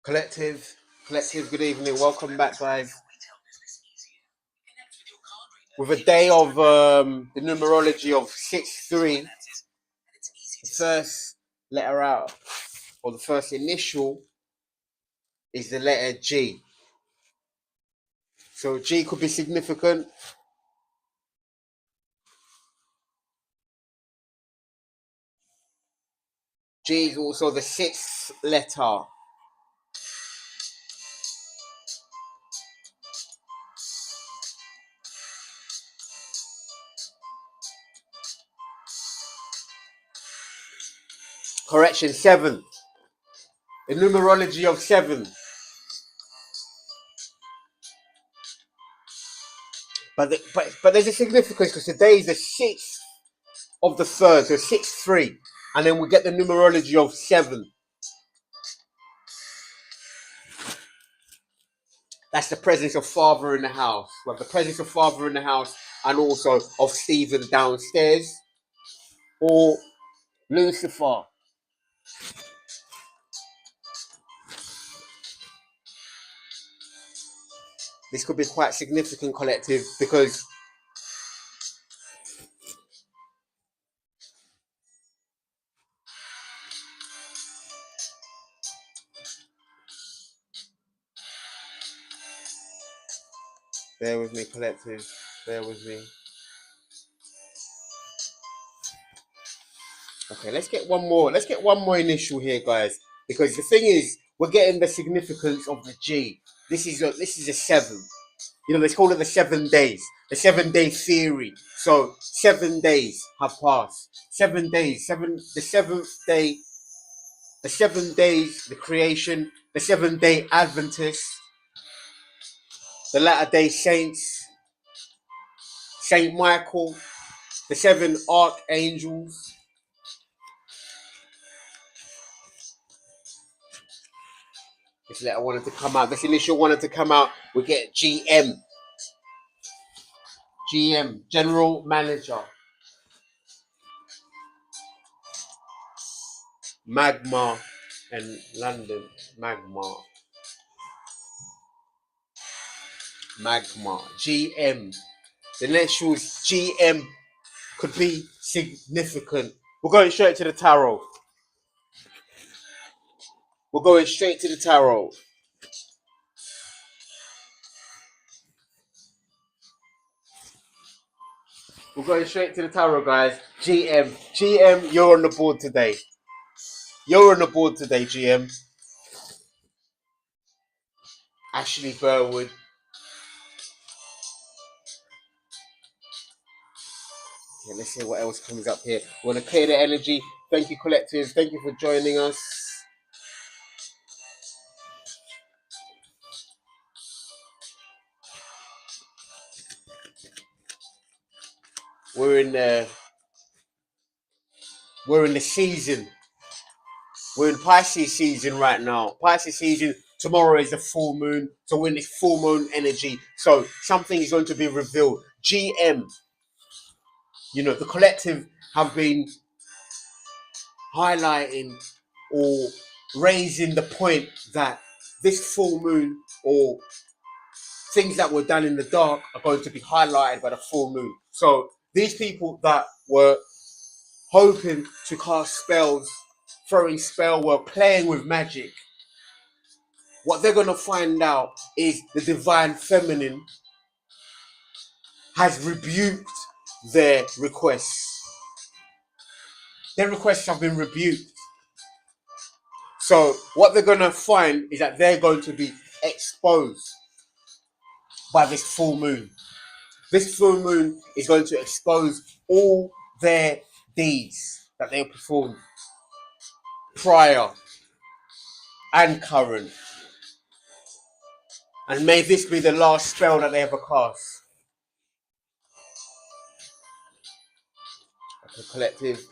Collective, good evening. Welcome back, guys. With a day of the numerology of 6-3, the first letter out, or the first initial, is the letter G. So G could be significant. G is also the sixth letter. Correction, 7. The numerology of 7. But there's a significance because today is the 6th of the 3rd, so 6-3. And then we get the numerology of 7. That's the presence of Father in the house. We have the presence of Father in the house and also of Stephen downstairs or Lucifer. This could be quite significant, collective, because bear with me, collective, bear with me. Okay, let's get one more initial here, guys, because the thing is, we're getting the significance of the G. This is a 7. You know, let's call it the 7 days, the 7-day theory. So 7 days have passed. 7 days, the 7th day, the 7 days, the creation, the 7-day Adventists, the Latter-day Saints, Saint Michael, the 7 archangels. This letter wanted to come out. This initial wanted to come out. We get GM, General Manager. Magma and London. Magma. GM. The next was GM could be significant. We're going straight to the tarot. We're going straight to the tarot. We're going straight to the tarot, guys. GM, you're on the board today. You're on the board today, GM. Ashley Burwood. Okay, let's see what else comes up here. We want to clear the energy. Thank you, collective. Thank you for joining us. We're in the season. We're in Pisces season right now. Pisces season. Tomorrow is the full moon. So we're in this full moon energy. So something is going to be revealed. GM. You know, the collective have been highlighting or raising the point that this full moon or things that were done in the dark are going to be highlighted by the full moon. So these people that were hoping to cast spells, throwing spell work, playing with magic, what they're going to find out is the divine feminine has rebuked their requests. Their requests have been rebuked. So what they're going to find is that they're going to be exposed by this full moon. This full moon is going to expose all their deeds that they performed prior and current. And may this be the last spell that they ever cast. Okay, collective,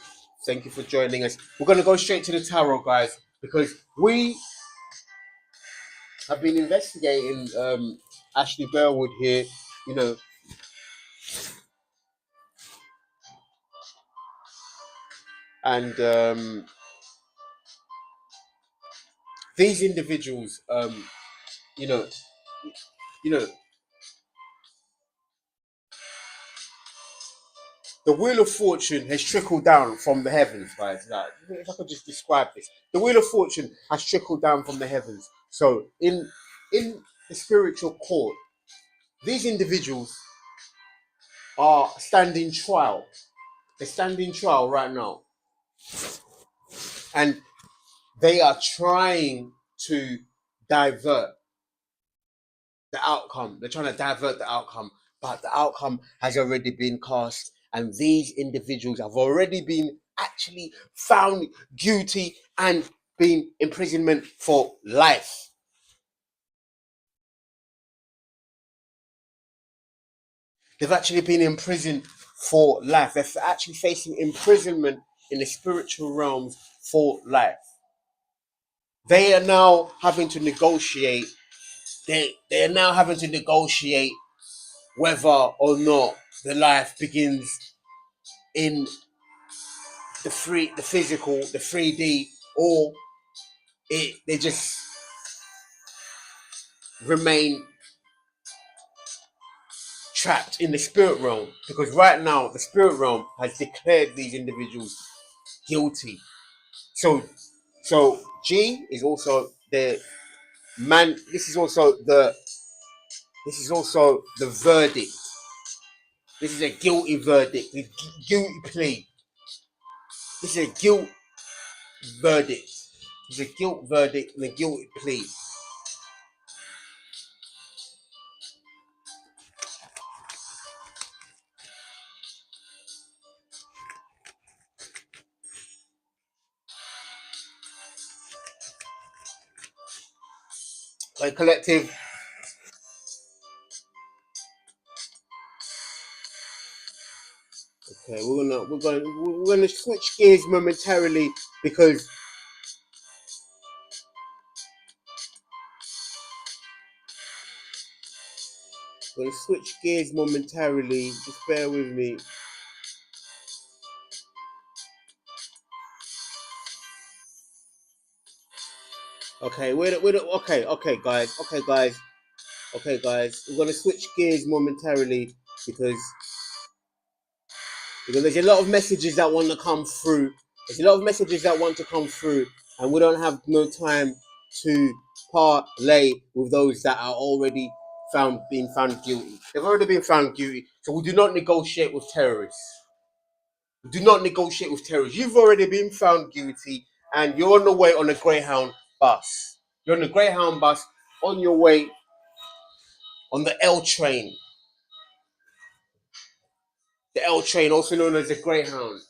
thank you for joining us. We're going to go straight to the tarot, guys, because we have been investigating Ashley Burwood here, you know, and these individuals, you know, you know, the wheel of fortune has trickled down from the heavens, guys. Like, if I could just describe this, the wheel of fortune has trickled down from the heavens. So in the spiritual court, these individuals are standing trial. They're standing trial right now, and they are trying to divert the outcome. They're trying to divert the outcome, but the outcome has already been cast, and these individuals have already been actually found guilty and been imprisonment for life. They've actually been imprisoned for life. They're actually facing imprisonment in the spiritual realms for life. They are now having to negotiate. They are now having to negotiate whether or not the life begins in the physical, the 3D, or they just remain trapped in the spirit realm. Because right now, the spirit realm has declared these individuals guilty. So G is also the man. This is also the verdict. This is a guilty verdict, a guilty plea. This is a guilt verdict. It's a guilt verdict and a guilty plea. Like collective. Okay, we're gonna switch gears momentarily because we're gonna switch gears momentarily. Just bear with me. Okay, okay, guys. We're gonna switch gears momentarily because there's a lot of messages that want to come through. There's a lot of messages that want to come through, and we don't have no time to parlay with those that are already being found guilty. They've already been found guilty, so we do not negotiate with terrorists. We do not negotiate with terrorists. You've already been found guilty, and you're on the way on a Greyhound bus. You're on the Greyhound bus on your way on the L train. The L train, also known as the Greyhound.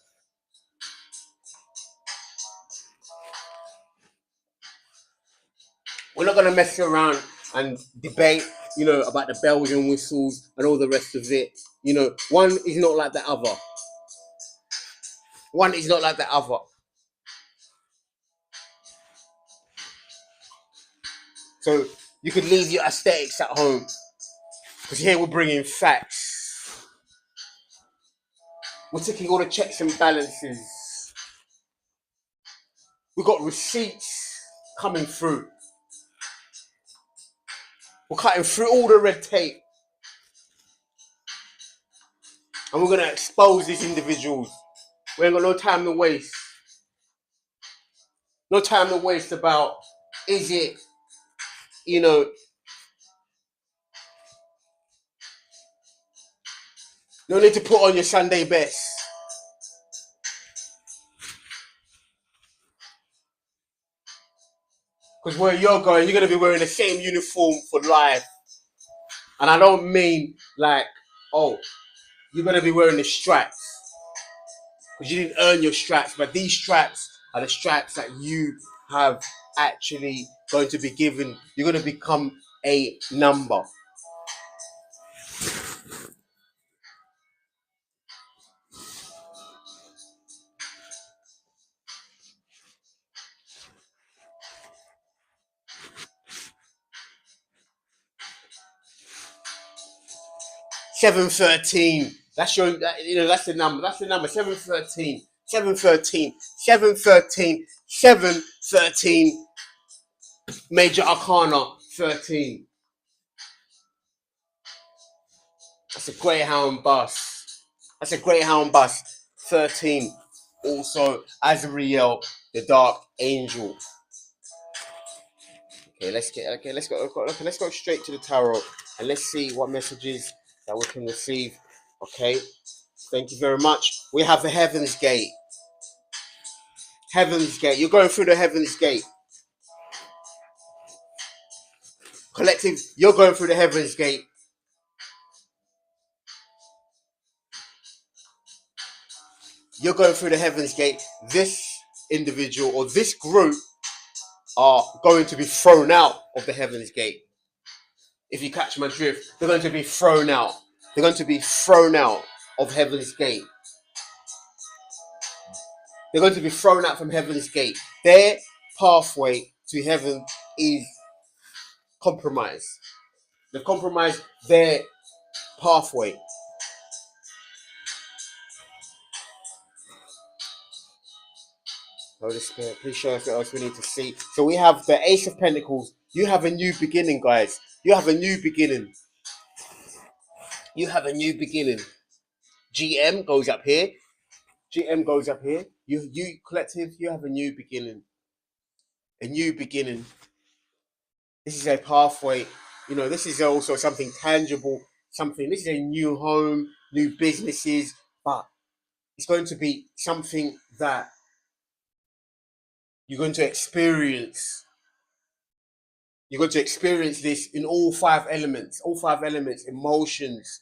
We're not gonna mess around and debate, about the bells and whistles and all the rest of it. One is not like the other. One is not like the other. So you could leave your aesthetics at home, because here we're bringing facts. We're taking all the checks and balances. We've got receipts coming through. We're cutting through all the red tape. And we're going to expose these individuals. We ain't got no time to waste. No time to waste about, is it, no need to put on your Sunday best. Because where you're going, you're going to be wearing the same uniform for life. And I don't mean like, oh, you're going to be wearing the straps. Because you didn't earn your straps. But these straps are the straps that you have actually going to be given. You're going to become a number. $713. That's that's the number. That's the number. 713. 713. 713. 713. Major Arcana 13. That's a Greyhound bus. That's a Greyhound bus 13. Also, Azrael, the Dark Angel. Okay, let's go straight to the tarot and let's see what messages that we can receive. Okay, thank you very much. We have the Heaven's Gate. Heaven's Gate. You're going through the Heaven's Gate. Collective, you're going through the Heaven's Gate. You're going through the Heaven's Gate. This individual or this group are going to be thrown out of the Heaven's Gate. If you catch my drift, they're going to be thrown out. They're going to be thrown out of Heaven's Gate. They're going to be thrown out from Heaven's Gate. Their pathway to heaven is compromised. They've compromised their pathway. Holy Spirit, please show us what else we need to see. So we have the Ace of Pentacles. You have a new beginning, guys. You have a new beginning. You have a new beginning. GM goes up here. GM goes up here. You collective, you have a new beginning. A new beginning. This is a pathway. You know, this is also something tangible. This is a new home, new businesses, but it's going to be something that you're going to experience. You're going to experience this in all five elements, emotions,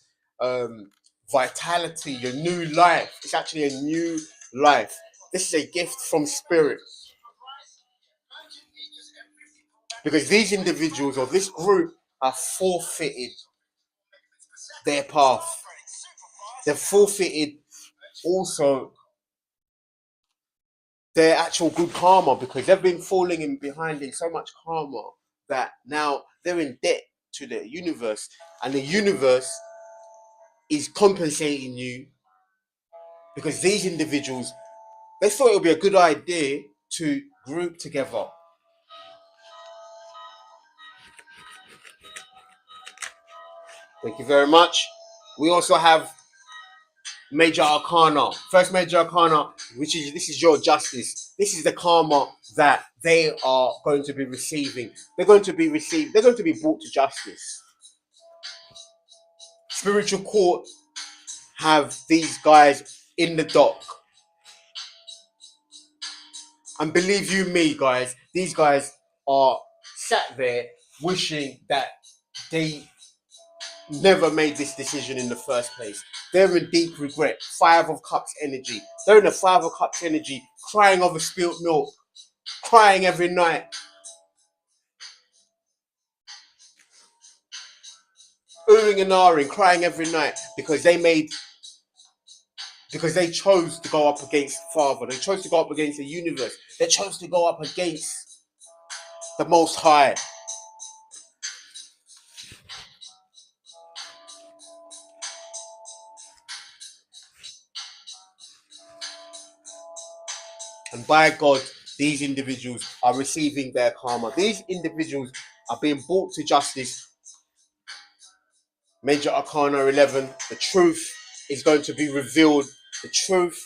vitality, your new life. It's actually a new life. This is a gift from spirit. Because these individuals or this group have forfeited their path. They've forfeited also their actual good karma because they've been falling in behind in so much karma that now they're in debt to the universe, and the universe is compensating you because these individuals, they thought it would be a good idea to group together. Thank you very much. We also have Major Arcana. First Major Arcana, this is your justice. This is the karma that they are going to be receiving. They're going to be brought to justice. Spiritual court have these guys in the dock. And believe you me, guys, these guys are sat there wishing that they never made this decision in the first place. They're in deep regret. Five of Cups energy. They're in the Five of Cups energy, crying over spilt milk, crying every night. Oohing and ahhing, crying every night because they chose to go up against Father. They chose to go up against the universe. They chose to go up against the Most High. And by God, these individuals are receiving their karma. These individuals are being brought to justice. Major Arcana 11, the truth is going to be revealed. The truth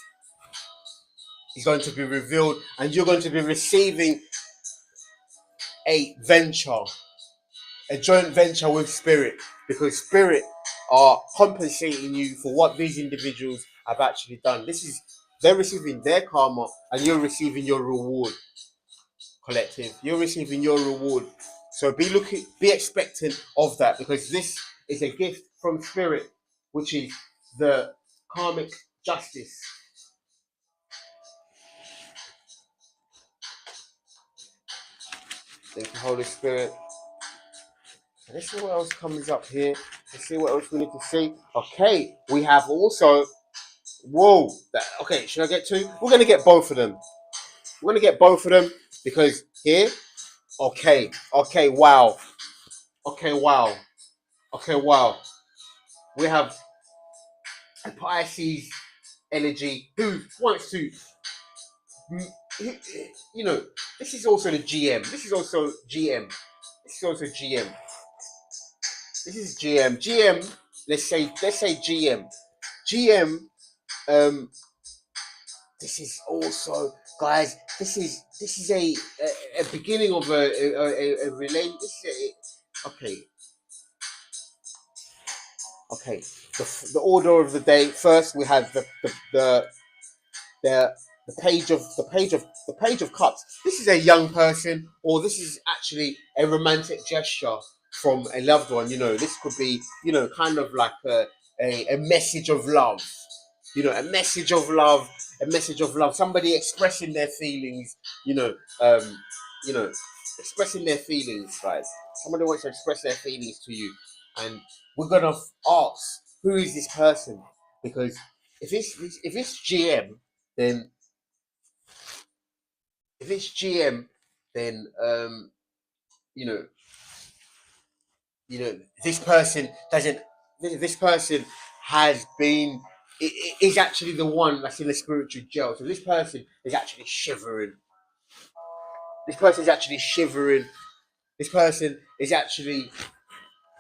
is going to be revealed, and you're going to be receiving a joint venture with Spirit, because Spirit are compensating you for what these individuals have actually done. They're receiving their karma, and you're receiving your reward. Collective, you're receiving your reward. So be expectant of that, because this is a gift from Spirit, which is the karmic justice. Thank you, Holy Spirit. Let's see what else comes up here. Let's see what else we need to see. Okay, we have also. Whoa. Okay, should I get two? We're going to get both of them. We're going to get both of them because here. Okay, wow. Okay, wow. We have a Pisces energy who wants to you know, this is also the GM. This is also GM. This is also GM. This is GM. GM. Let's say GM. GM. Um, this is also, guys. This is a beginning of a relate. Okay. Okay. The order of the day. First, we have the the page of cups. This is a young person, or this is actually a romantic gesture from a loved one. You know, this could be, you know, kind of like a message of love. You know, a message of love, a message of love. Somebody expressing their feelings. You know, um, you know, expressing their feelings, guys. Somebody wants to express their feelings to you, and we're gonna ask, who is this person? Because if it's GM, then if it's GM, then you know, this person doesn't. This person has been is actually the one that's in the spiritual jail. So this person is actually shivering. This person is actually shivering. This person is actually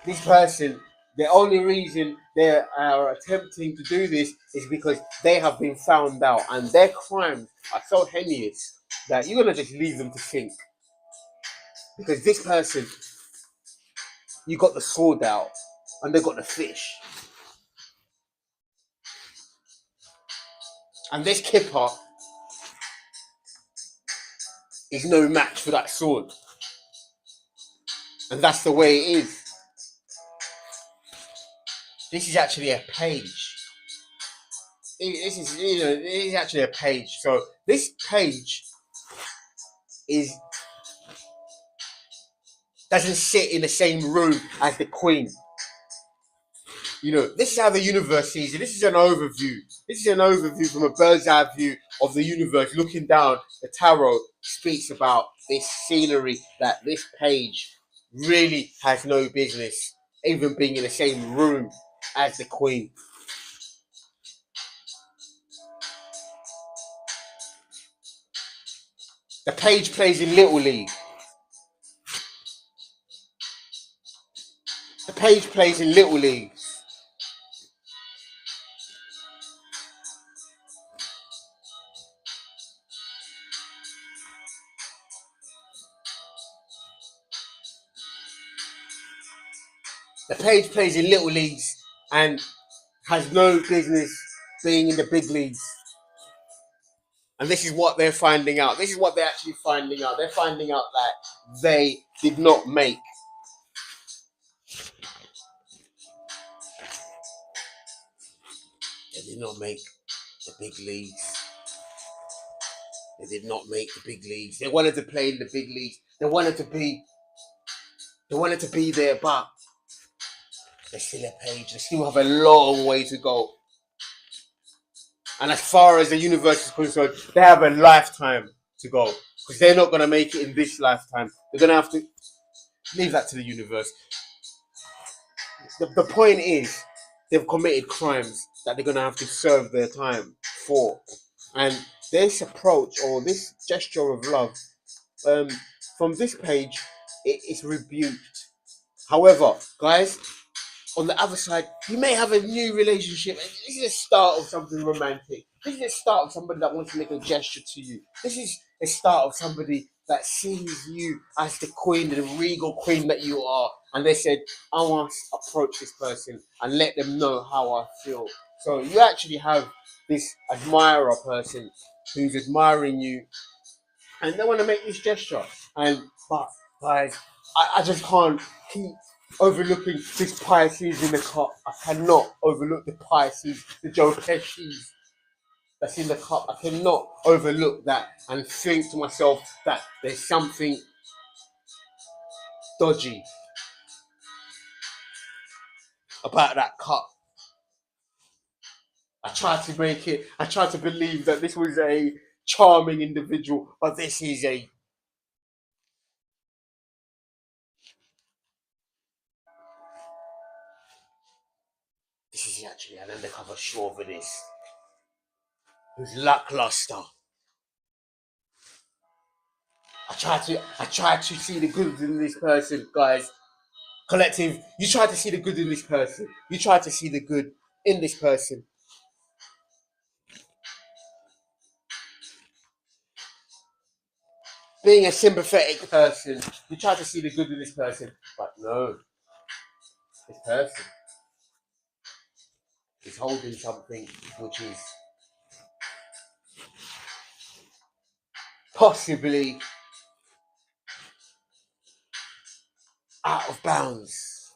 this person. The only reason they are attempting to do this is because they have been found out, and their crimes are so heinous that you're gonna just leave them to sink. Because this person, you got the sword out, and they got the fish, and this kipper is no match for that sword, and that's the way it is. This is actually a page. This is, it is actually a page. So this page is doesn't sit in the same room as the queen. You know, this is how the universe sees it. This is an overview. This is an overview from a bird's eye view of the universe, looking down. The tarot speaks about this scenery, that this page really has no business even being in the same room as the queen. The page plays in Little League. The page plays in Little League. The page plays in Little Leagues and has no business being in the big leagues. And this is what they're finding out. This is what they're actually finding out. They're finding out that they did not make the big leagues. They did not make the big leagues. They wanted to play in the big leagues. They wanted to be there, but they're still a page. They still have a long way to go. And as far as the universe is concerned, they have a lifetime to go. Because they're not going to make it in this lifetime. They're going to have to leave that to the universe. The point is, they've committed crimes that they're going to have to serve their time for. And this approach, or this gesture of love, from this page, it is rebuked. However, guys, on the other side, you may have a new relationship. This is the start of something romantic. This is the start of somebody that wants to make a gesture to you. This is the start of somebody that sees you as the queen, the regal queen that you are. And they said, I want to approach this person and let them know how I feel. So you actually have this admirer person who's admiring you, and they want to make this gesture. But guys, I just can't keep overlooking this Pisces in the cup. I cannot overlook the Pisces, the Joe Pesci's that's in the cup. I cannot overlook that and think to myself that there's something dodgy about that cup. I tried to believe that this was a charming individual, but this is actually an undercover chauvinist who's lackluster. I try to see the good in this person, guys. Collective, you try to see the good in this person. You try to see the good in this person. Being a sympathetic person, you try to see the good in this person, but no, this person is holding something which is possibly out of bounds.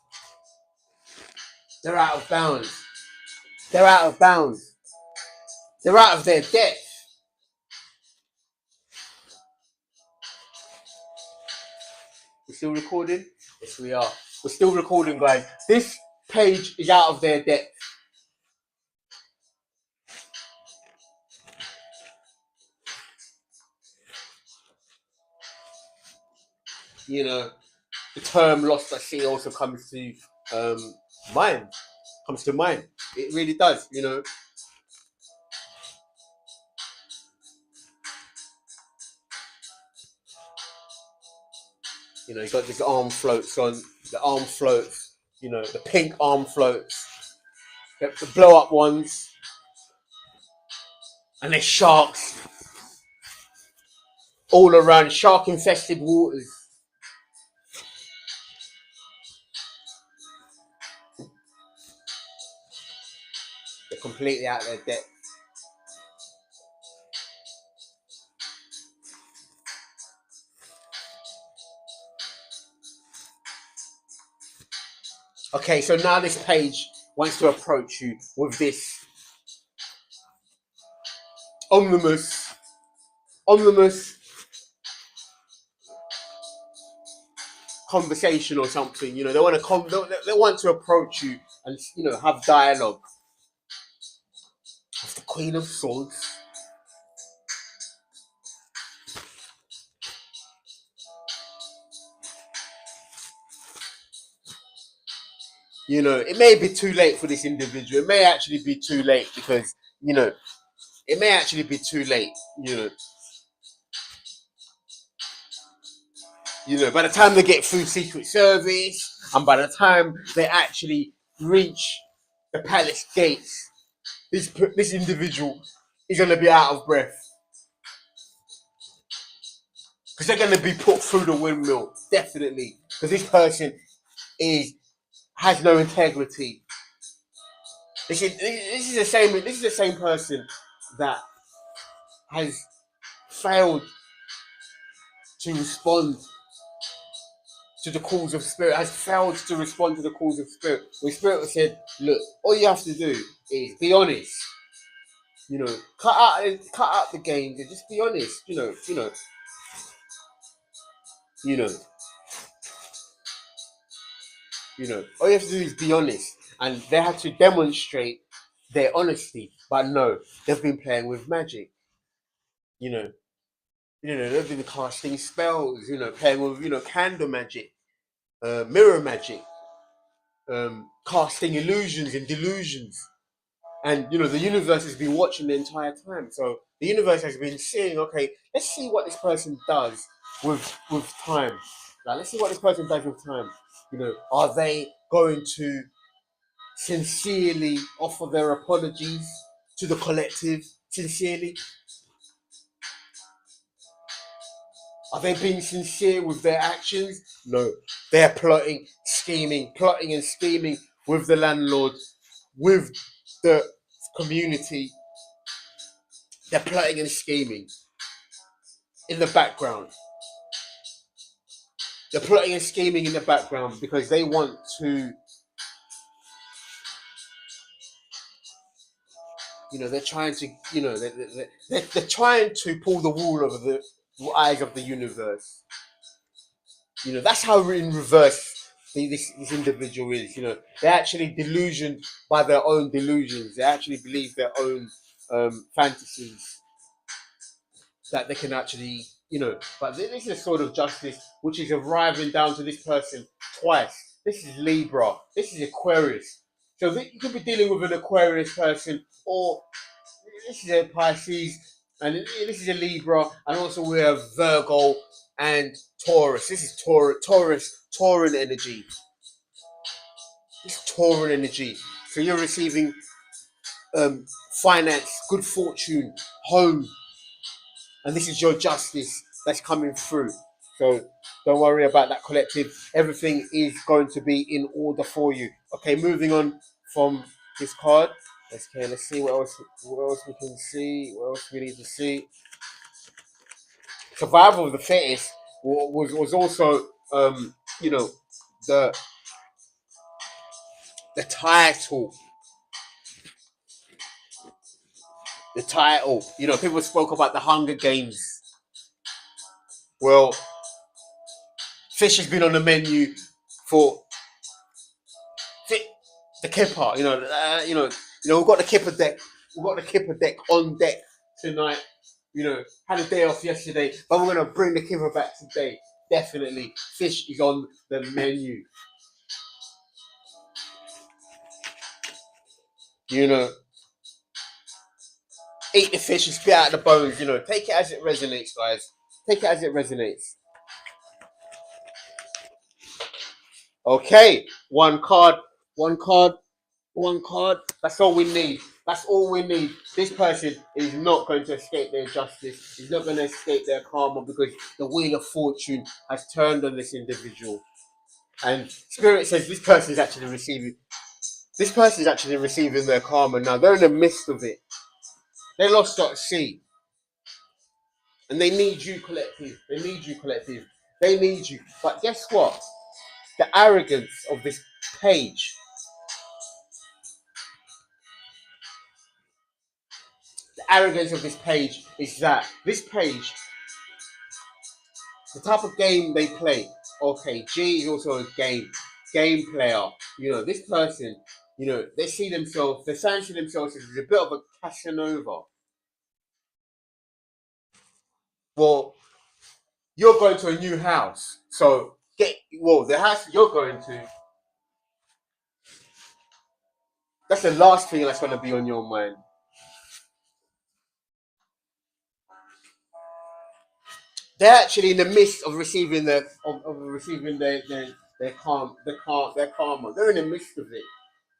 They're out of bounds. They're out of bounds. They're out of their depth. We're still recording? Yes, we are. We're still recording, guys. This page is out of their depth. You know, the term lost at sea also comes to mind. Comes to mind. It really does, you know. You know, you got this arm floats on, the arm floats, you know, the pink arm floats, the blow up ones, and there's sharks all around, shark infested waters. They're completely out of their depth. Okay, so now this page wants to approach you with this omnibus conversation or something. You know, they want to they want to approach you and, you know, have dialogue with the Queen of Swords. You know, it may be too late for this individual. It may actually be too late because, you know, it may actually be too late, you know, by the time they get through Secret Service and by the time they actually reach the palace gates, this individual is going to be out of breath. Because they're going to be put through the windmill, definitely. Because this person has no integrity. This is the same person that has failed to respond to the calls of spirit, has failed to respond to the calls of spirit. When spirit said, look, all you have to do is be honest. You know, cut out the games and just be honest. You know. All you have to do is be honest. And they had to demonstrate their honesty. But no, they've been playing with magic. They've been casting spells, playing with, candle magic, mirror magic, casting illusions and delusions. And, the universe has been watching the entire time. So the universe has been seeing, okay, let's see what this person does with time. Like, let's see what this person does with time. Are they going to sincerely offer their apologies to the collective? Sincerely? Are they being sincere with their actions? No. They're plotting and scheming with the landlord, with the community. They're plotting and scheming in the background. They're plotting and scheming in the background because they want to, they're trying to, they're trying to pull the wool over the eyes of the universe. That's how in reverse this individual is. They're actually delusioned by their own delusions. They actually believe their own fantasies that they can actually, but this is a sort of justice which is arriving down to this person twice. This is Libra. This is Aquarius. So you could be dealing with an Aquarius person, or this is a Pisces, and this is a Libra, and also we have Virgo. and Taurus. This is Tauran energy. It's Tauran energy. So you're receiving finance, good fortune, home, and this is your justice that's coming through. So don't worry about that, collective. Everything is going to be in order for you. Okay, moving on from this card. Let's see what else we can see. What else we need to see. Survival of the fittest was also you know, the the title. The title. You know, people spoke about the Hunger Games. Well, fish has been on the menu for the kipper. We've got the kipper deck. We've got the kipper deck on deck tonight. You know, had a day off yesterday, but we're gonna bring the kipper back today. Definitely, fish is on the menu. You know, eat the fish and spit out the bones. You know, take it as it resonates, guys. Take it as it resonates. Okay, one card. That's all we need. That's all we need. This person is not going to escape their justice. He's not going to escape their karma because the wheel of fortune has turned on this individual. And Spirit says this person is actually receiving. This person is actually receiving their karma now. They're in the midst of it. They lost at sea, and they need you, collective. They need you, collective. They need you. But guess what? The arrogance of this page. The arrogance of this page is that this page, the type of game they play. Okay, G is also a game player. You know, this person, you know, they see themselves, they're saying to themselves as a bit of a Casanova. Well, you're going to a new house. So the house you're going to, that's the last thing that's going to be on your mind. They're actually in the midst of receiving their karma. They're in the midst of it.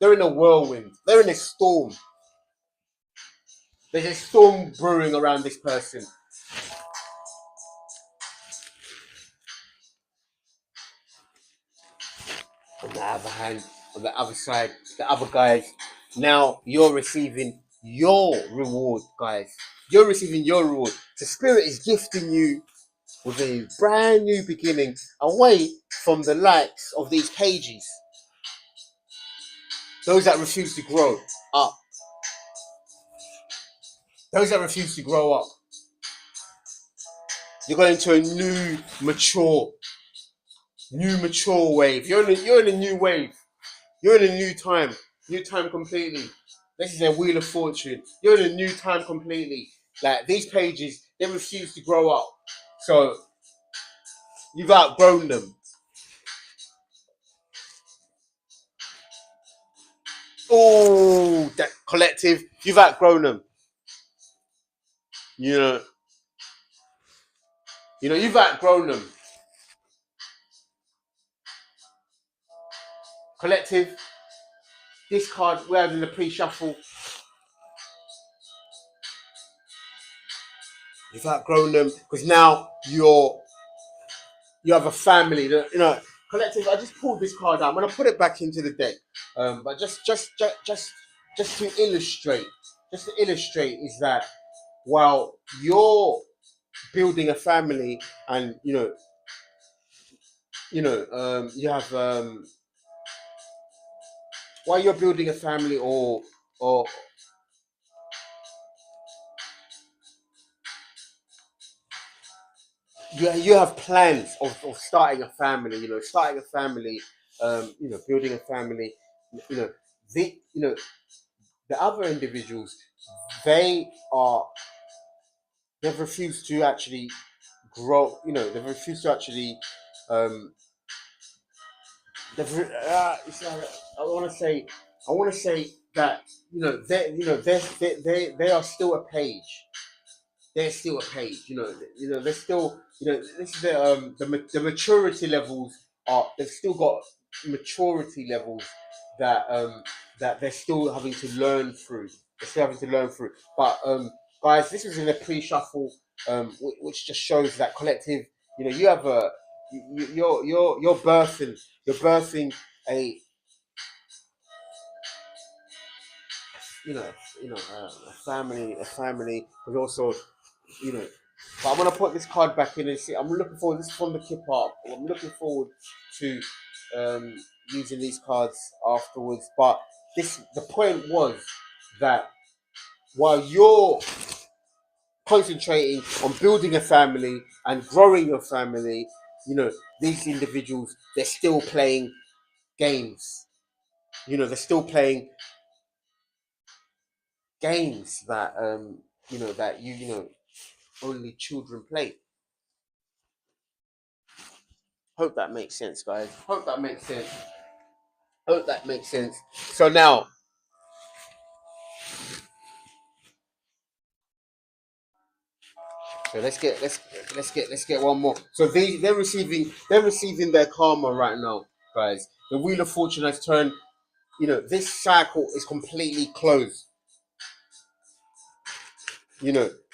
They're in a whirlwind. They're in a storm. There's a storm brewing around this person. On the other hand, on the other side, the other guys, now you're receiving your reward, guys. You're receiving your reward. The Spirit is gifting you with a brand new beginning away from the likes of these pages. Those that refuse to grow up. Those that refuse to grow up. You're going to a new mature wave. You're in a new wave. You're in a new time completely. This is a wheel of fortune. You're in a new time completely. Like these pages, they refuse to grow up. So you've outgrown them. Oh, that collective, you've outgrown them. You know, you've outgrown them. Collective, this card we had in the pre-shuffle. You've outgrown them because now you have a family. You know, collective. I just pulled this card out. I'm gonna put it back into the deck. But just to illustrate, is that while you're building a family and you have while you're building a family or you have plans of starting a family, building a family, you know, the other individuals, they are they've refused to actually grow, they've refused to actually um I want to say that they are still a page. there's still a page. There's still, this is the maturity levels are, they've still got maturity levels that that they're still having to learn through. They're still having to learn through. But guys, this was in a pre-shuffle, which just shows that collective. You have a you're birthing a you know a family, but also you know. But I'm gonna put this card back in and see. I'm looking forward. This is from the kip art. I'm looking forward to um, using these cards afterwards. But the point was that while you're concentrating on building a family and growing your family, these individuals, they're still playing games. They're still playing games that that only children play. Hope that makes sense, guys. Hope that makes sense. Hope that makes sense. So now, so let's get one more. So they're receiving their karma right now, guys. The Wheel of Fortune has turned. This cycle is completely closed.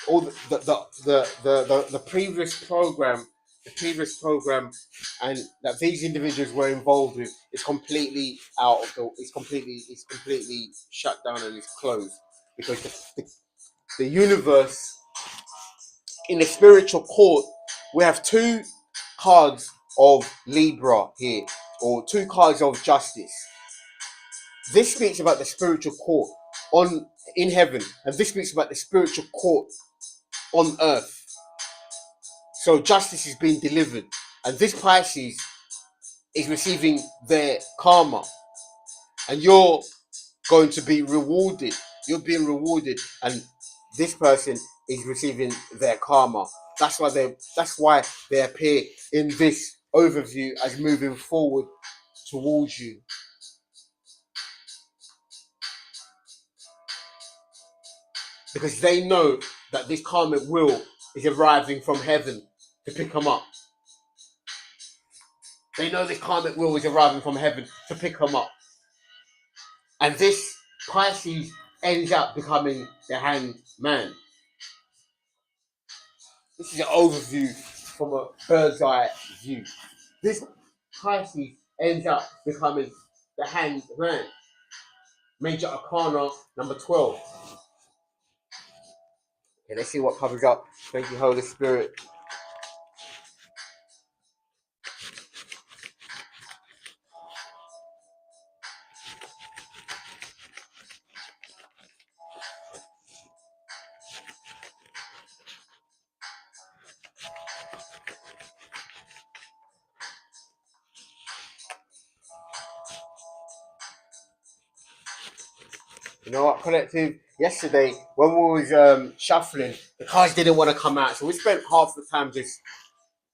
All the previous program and that these individuals were involved with is completely out of it's completely shut down and it's closed because the universe in the spiritual court, we have two cards of Libra here, or two cards of justice. This speaks about the spiritual court in heaven, and this speaks about the spiritual court on earth. So justice is being delivered, and this Pisces is receiving their karma, and you're going to be rewarded. You're being rewarded, and this person is receiving their karma. That's why they appear in this overview as moving forward towards you. Because they know that this karmic will is arriving from heaven to pick them up. They know this karmic will is arriving from heaven to pick them up. And this Pisces ends up becoming the hangman. This is an overview from a bird's eye view. This Pisces ends up becoming the hanged man. Major Arcana number 12. Okay, let's see what comes up. Thank you, Holy Spirit. You know what, collective? Yesterday, when we was shuffling, the cards didn't want to come out, so we spent half the time just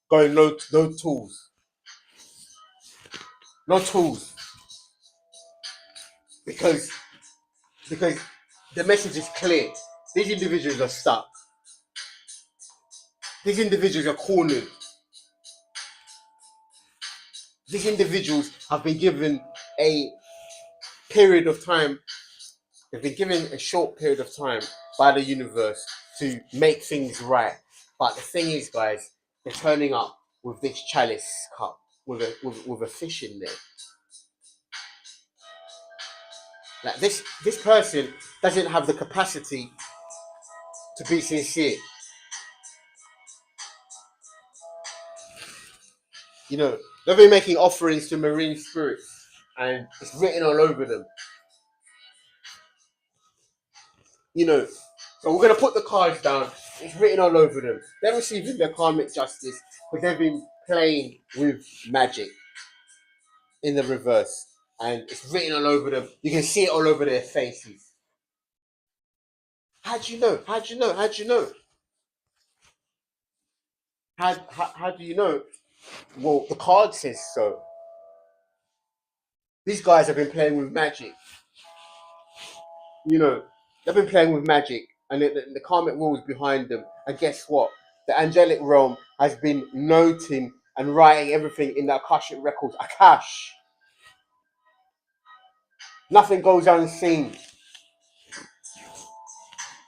going no tools, no tools, because because the message is clear. These individuals are stuck. These individuals are cornered. These individuals have been given a period of time. They've been given a short period of time by the universe to make things right. But the thing is, guys, they're turning up with this chalice cup with a fish in there. Like this person doesn't have the capacity to be sincere. They've been making offerings to marine spirits, and it's written all over them. So we're gonna put the cards down. It's written all over them. They're receiving their karmic justice because they've been playing with magic in the reverse, and it's written all over them. You can see it all over their faces. How do you know? How do you know? How do you know? How do you know? Well, the card says so. These guys have been playing with magic. They've been playing with magic and the karmic rules behind them. And guess what? The angelic realm has been noting and writing everything in the Akashic records. Akash. Nothing goes unseen.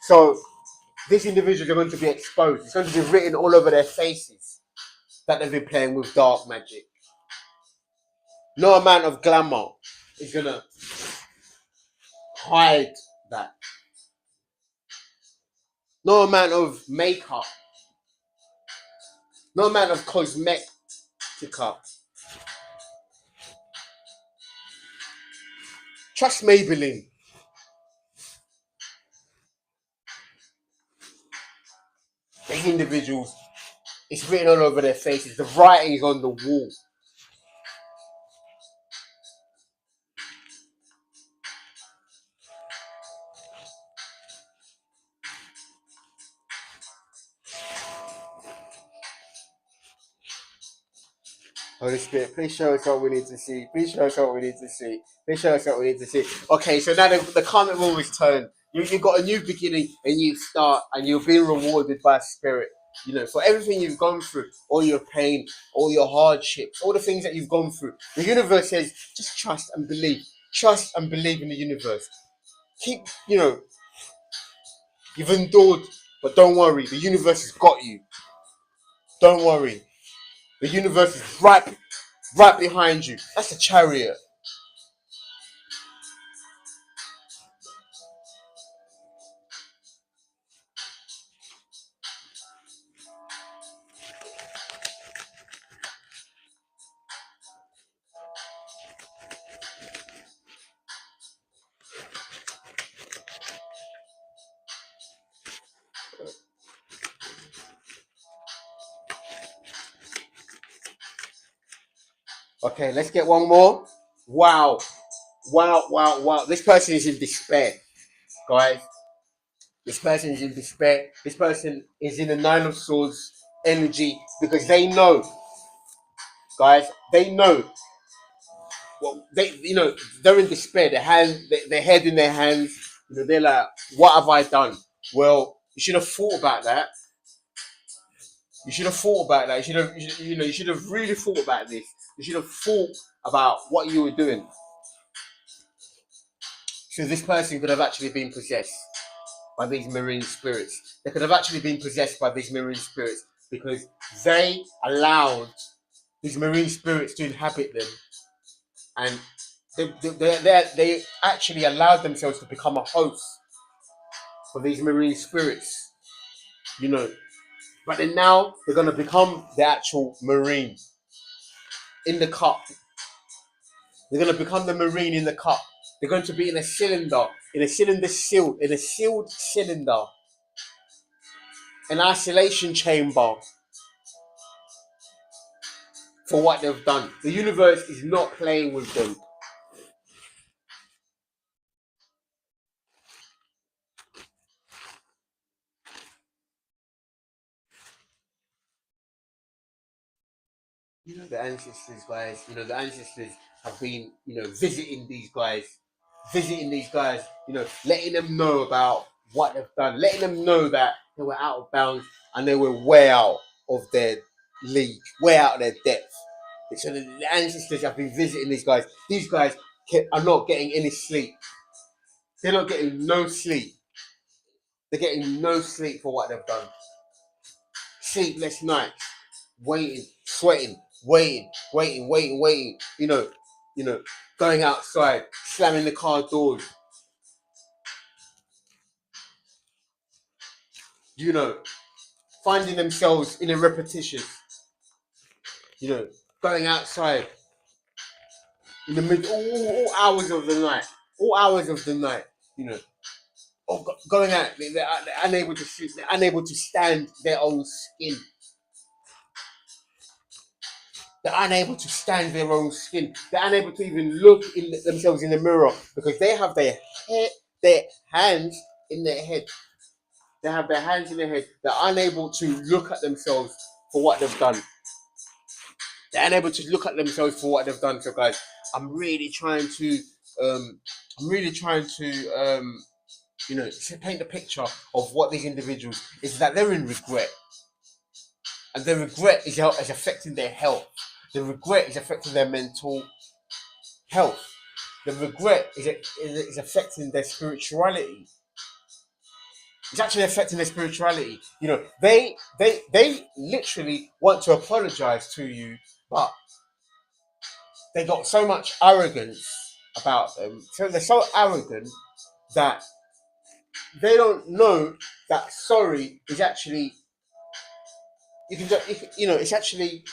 So these individuals are going to be exposed. It's going to be written all over their faces that they've been playing with dark magic. No amount of glamour is going to hide that. No amount of makeup. No amount of cosmetica. Trust Maybelline. These individuals, it's written all over their faces. The writing is on the wall. Holy Spirit, please show us what we need to see. Please show us what we need to see. Please show us what we need to see. Okay, so now the karmic rule is turned. You've got a new beginning, a new start, and you're being rewarded by Spirit. You know, for everything you've gone through, all your pain, all your hardships, all the things that you've gone through. The universe says, just trust and believe. Trust and believe in the universe. Keep, you've endured, but don't worry. The universe has got you. Don't worry. The universe is right behind you. That's a Chariot. Okay, let's get one more. Wow. Wow, wow, wow. This person is in despair, guys. This person is in despair. This person is in the Nine of Swords energy because they know, guys, they know. Well, they're in despair. Their head in their hands. They're like, what have I done? Well, you should have thought about that. You should have thought about that. You should have really thought about this. You should have thought about what you were doing. So this person could have actually been possessed by these marine spirits. They could have actually been possessed by these marine spirits because they allowed these marine spirits to inhabit them, and they actually allowed themselves to become a host for these marine spirits. But then now they're going to become the actual marine in the cup. They're going to become the marine in the cup. They're going to be in a cylinder sealed, in a sealed cylinder, an isolation chamber for what they've done. The universe is not playing with them. The ancestors, guys. The ancestors have been, visiting these guys, letting them know about what they've done, letting them know that they were out of bounds and they were way out of their league, way out of their depth. So the ancestors have been visiting these guys. These guys are not getting any sleep. They're not getting no sleep. They're getting no sleep for what they've done. Sleepless nights, waiting, sweating, waiting. Going outside, slamming the car doors. Finding themselves in a repetition. Going outside in the mid all hours of the night. All hours of the night. Going out. They're unable to sleep. They're unable to stand their own skin. They're unable to stand their own skin. They're unable to even look in themselves in the mirror because they have their hands in their head. They have their hands in their head. They're unable to look at themselves for what they've done. They're unable to look at themselves for what they've done. So, guys, I'm really trying to to paint the picture of what these individuals is that they're in regret, and the regret is affecting their health. The regret is affecting their mental health. The regret is affecting their spirituality. It's actually affecting their spirituality. They literally want to apologize to you, but they got so much arrogance about them. So they're so arrogant that they don't know that sorry is actually it's actually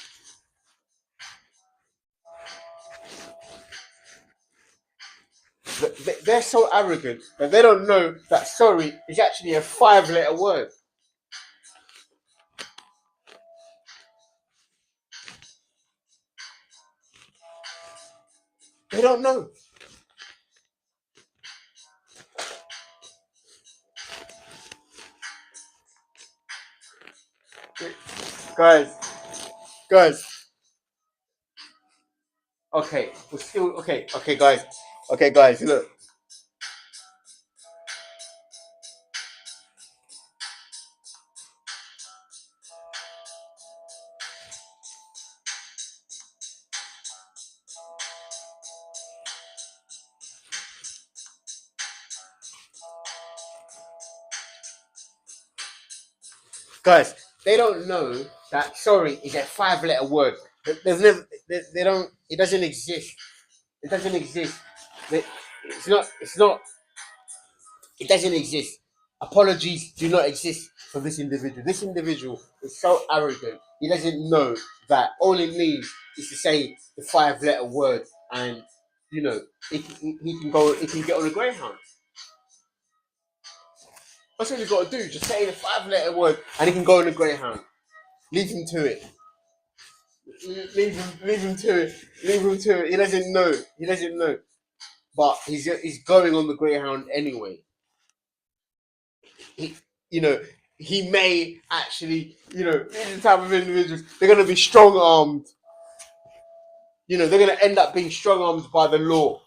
they're so arrogant that they don't know that sorry is actually a 5-letter word. They don't know. Guys, guys. Okay, we're still okay. Okay, guys. Okay, guys. Look, guys. They don't know that sorry is a 5-letter word. There's never. They don't. It doesn't exist. It doesn't exist. It's not. It's not. It doesn't exist. Apologies do not exist for this individual. This individual is so arrogant. He doesn't know that all it means is to say the 5-letter word, and he can go. He can get on a greyhound. That's all he's got to do. Just say the 5-letter word, and he can go on a greyhound. Leave him to it. Leave him to it. Leave him to it. He doesn't know. He doesn't know. But he's going on the greyhound anyway. He, you know, he may actually, these are the type of individuals, they're going to be strong armed. They're going to end up being strong armed by the law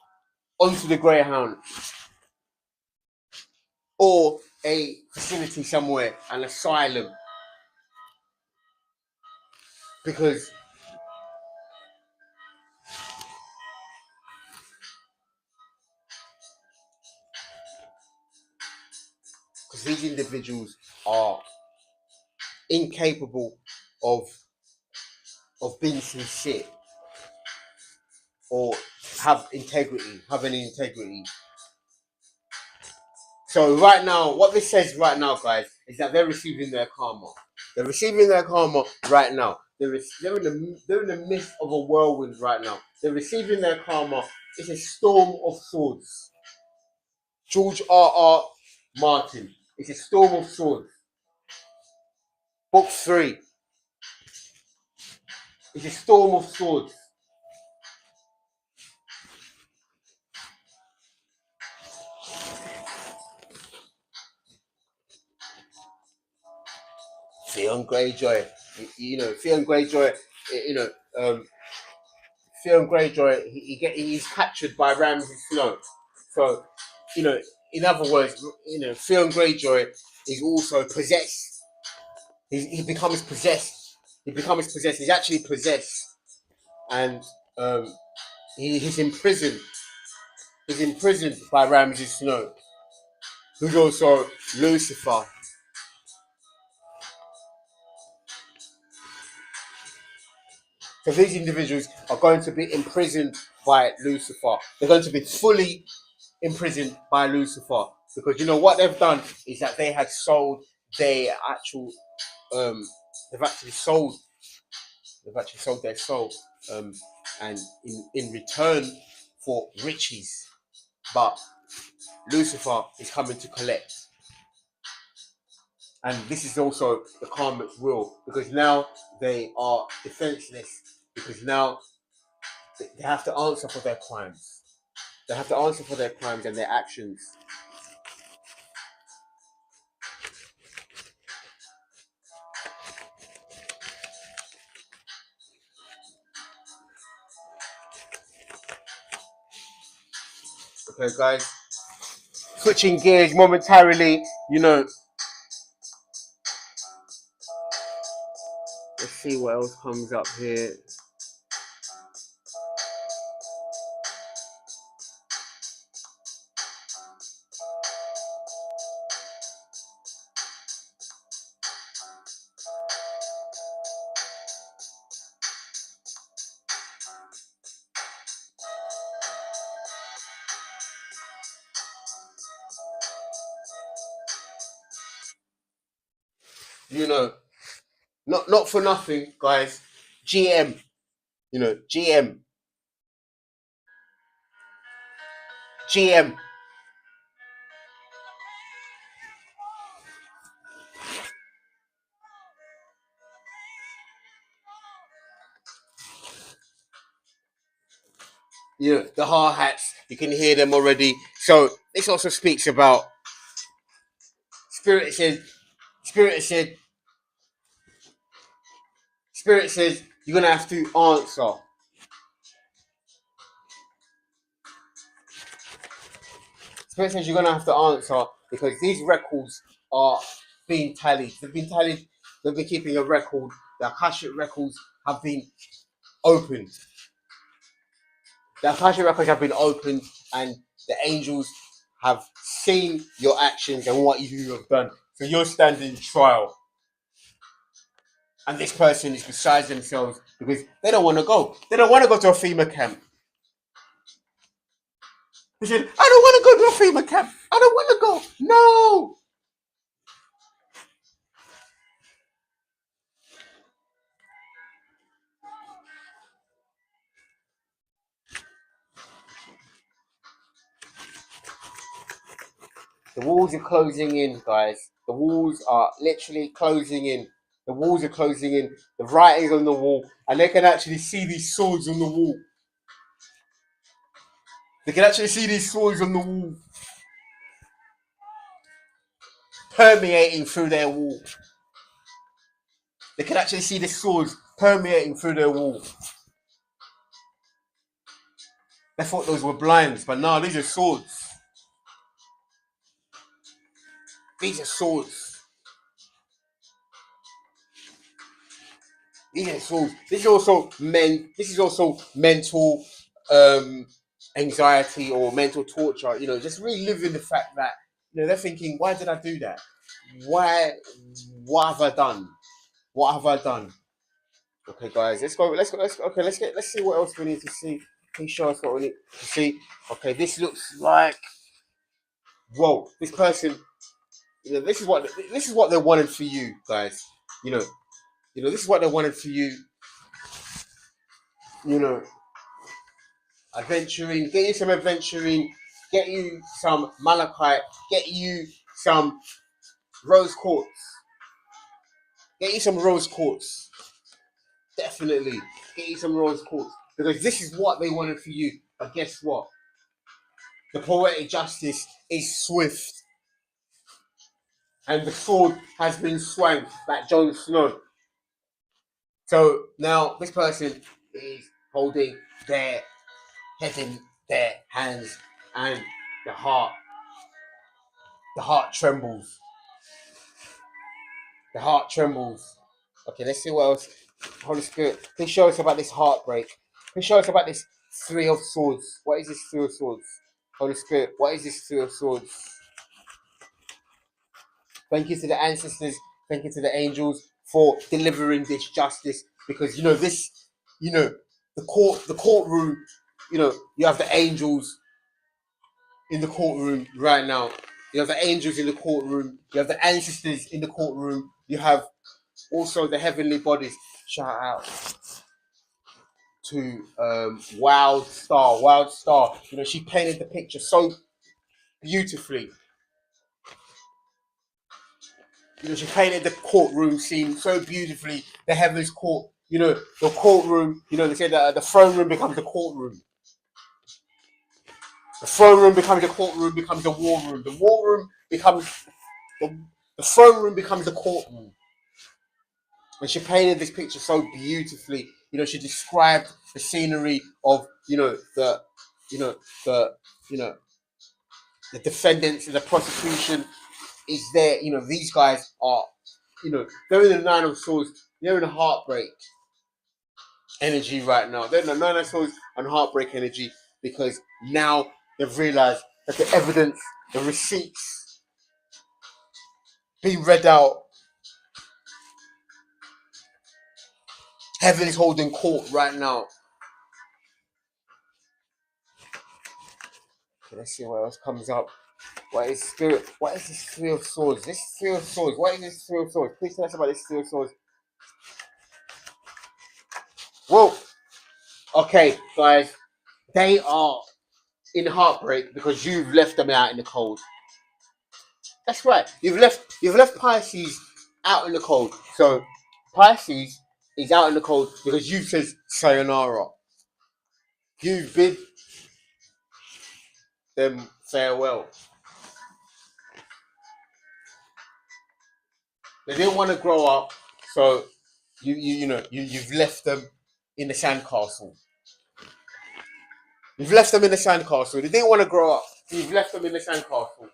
onto the greyhound or a facility somewhere, an asylum, because these individuals are incapable of being sincere or have any integrity. So right now, what this says right now, guys, is that they're receiving their karma. They're receiving their karma right now. They're in the midst of a whirlwind right now. They're receiving their karma. It's a storm of swords. George R. Martin. It's a storm of swords. Book 3. It's a storm of swords. Theon Greyjoy. Theon Greyjoy. Theon Greyjoy. He's captured by Ramsay Snow. So, in other words, Theon Greyjoy is also possessed. He becomes possessed. He's actually possessed, and he's imprisoned. He's imprisoned by Ramsay Snow, who's also Lucifer. So these individuals are going to be imprisoned by Lucifer. They're going to be fully imprisoned by Lucifer, because what they've done is that they had sold their actual they've actually sold their soul, and in return for riches, but Lucifer is coming to collect. And this is also the karmic will, because now they are defenseless, because now they have to answer for their crimes. They have to answer for their crimes and their actions. Okay, guys. switching gears momentarily, you know. Let's see what else comes up here. You know, not for nothing, guys. GM, you know, GM. You know, the hard hats, you can hear them already. So this also speaks about Spirit said, Spirit said, Spirit says you're gonna have to answer. Spirit says you're gonna have to answer because these records are being tallied. They've been tallied, they've been keeping a record. The Akashic records have been opened. The Akashic records have been opened and the angels have seen your actions and what you have done. So you're standing trial. And this person is beside themselves because they don't want to go. They don't want to go to a FEMA camp. They said, I don't want to go to a FEMA camp. I don't want to go. No. The walls are closing in, guys. The walls are literally closing in. The walls are closing in. The writing's on the wall. And they can actually see these swords on the wall. They can actually see these swords on the wall. Permeating through their wall. They can actually see the swords permeating through their wall. They thought those were blinds, but no, these are swords. These are swords. These are swords. This is also mental anxiety or mental torture. You know, just reliving the fact that they're thinking, why did I do that? Why? What have I done? What have I done? Okay, guys, let's go. Okay, let's see what else we need to see. Please show us what we need to see. Okay, this looks like. Whoa, this person. This is what they wanted for you, guys. You know, this is what they wanted for you. Adventuring, get you some adventuring, get you some malachite, get you some rose quartz, get you some rose quartz. Definitely, get you some rose quartz because this is what they wanted for you. But guess what? The poetic justice is swift, and the sword has been swung like Jon Snow. So now this person is holding their head in their hands, and the heart trembles. The heart trembles. Okay, let's see what else. Holy Spirit, please show us about this heartbreak. Please show us about this Three of Swords. What is this Three of Swords? Holy Spirit, what is this Three of Swords? Thank you to the ancestors. Thank you to the angels for delivering this justice. Because the courtroom. You have the angels in the courtroom right now. You have the angels in the courtroom. You have the ancestors in the courtroom. You have also the heavenly bodies. Shout out to Wild Star. She painted the picture so beautifully. She painted the courtroom scene so beautifully. The heavens court. The courtroom. They said that the throne room becomes the courtroom. The throne room becomes the courtroom. Becomes the war room. The war room becomes the throne room becomes the courtroom. And she painted this picture so beautifully. She described the scenery of the The defendants and the prosecution is there. You know, these guys are, you know, they're in the Nine of Swords. They're in a heartbreak energy right now. They're in the Nine of Swords and heartbreak energy because now they've realised that the evidence, the receipts being read out, heaven is holding court right now. Okay, let's see what else comes up. What is spirit? What is this Three of Swords? This Three of Swords. What is this Three of Swords? Please tell us about this Three of Swords. Whoa. Okay, guys. They are in heartbreak because you've left them out in the cold. That's right. You've left Pisces out in the cold. So Pisces is out in the cold because you said sayonara. You bid them farewell. They didn't want to grow up, so you've left them in the sandcastle. You've left them in the sandcastle. They didn't want to grow up. So you've left them in the sandcastle.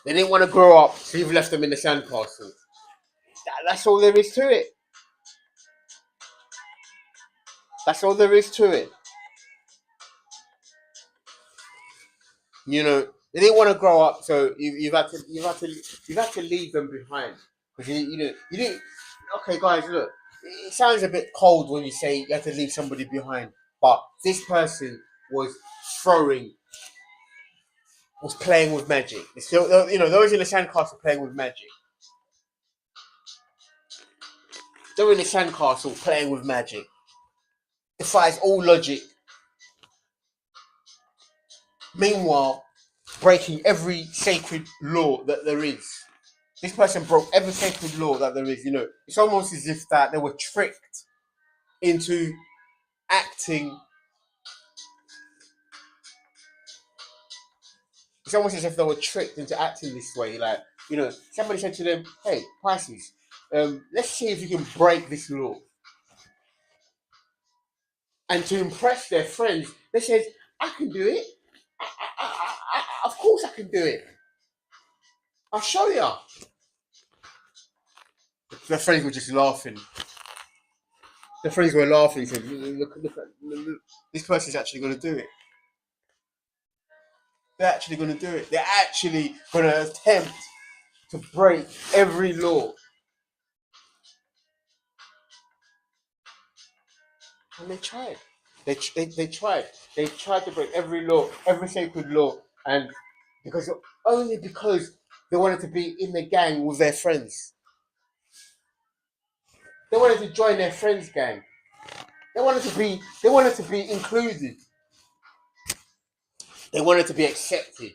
They didn't want to grow up, so you've left them in the sandcastle. That's all there is to it. That's all there is to it. You know, they didn't want to grow up, so you've had to leave them behind because you didn't. Okay, guys, look, it sounds a bit cold when you say you have to leave somebody behind, but this person was playing with magic. Still, you know, those in the sandcastle playing with magic. They're in the sandcastle playing with magic. Defies all logic. Meanwhile, breaking every sacred law that there is. This person broke every sacred law that there is. You know, it's almost as if that they were tricked into acting. It's almost as if they were tricked into acting this way. Like, you know, somebody said to them, "Hey, Pisces, let's see if you can break this law." And to impress their friends, they said, "I can do it. Of course I can do it. I'll show you." Their friends were just laughing. Their friends were laughing. Said, look, this person's actually going to do it. They're actually going to do it. They're actually going to attempt to break every law. And they tried. They tried. They tried to break every law, every sacred law, and only because they wanted to be in the gang with their friends. They wanted to join their friends' gang. They wanted to be included. They wanted to be accepted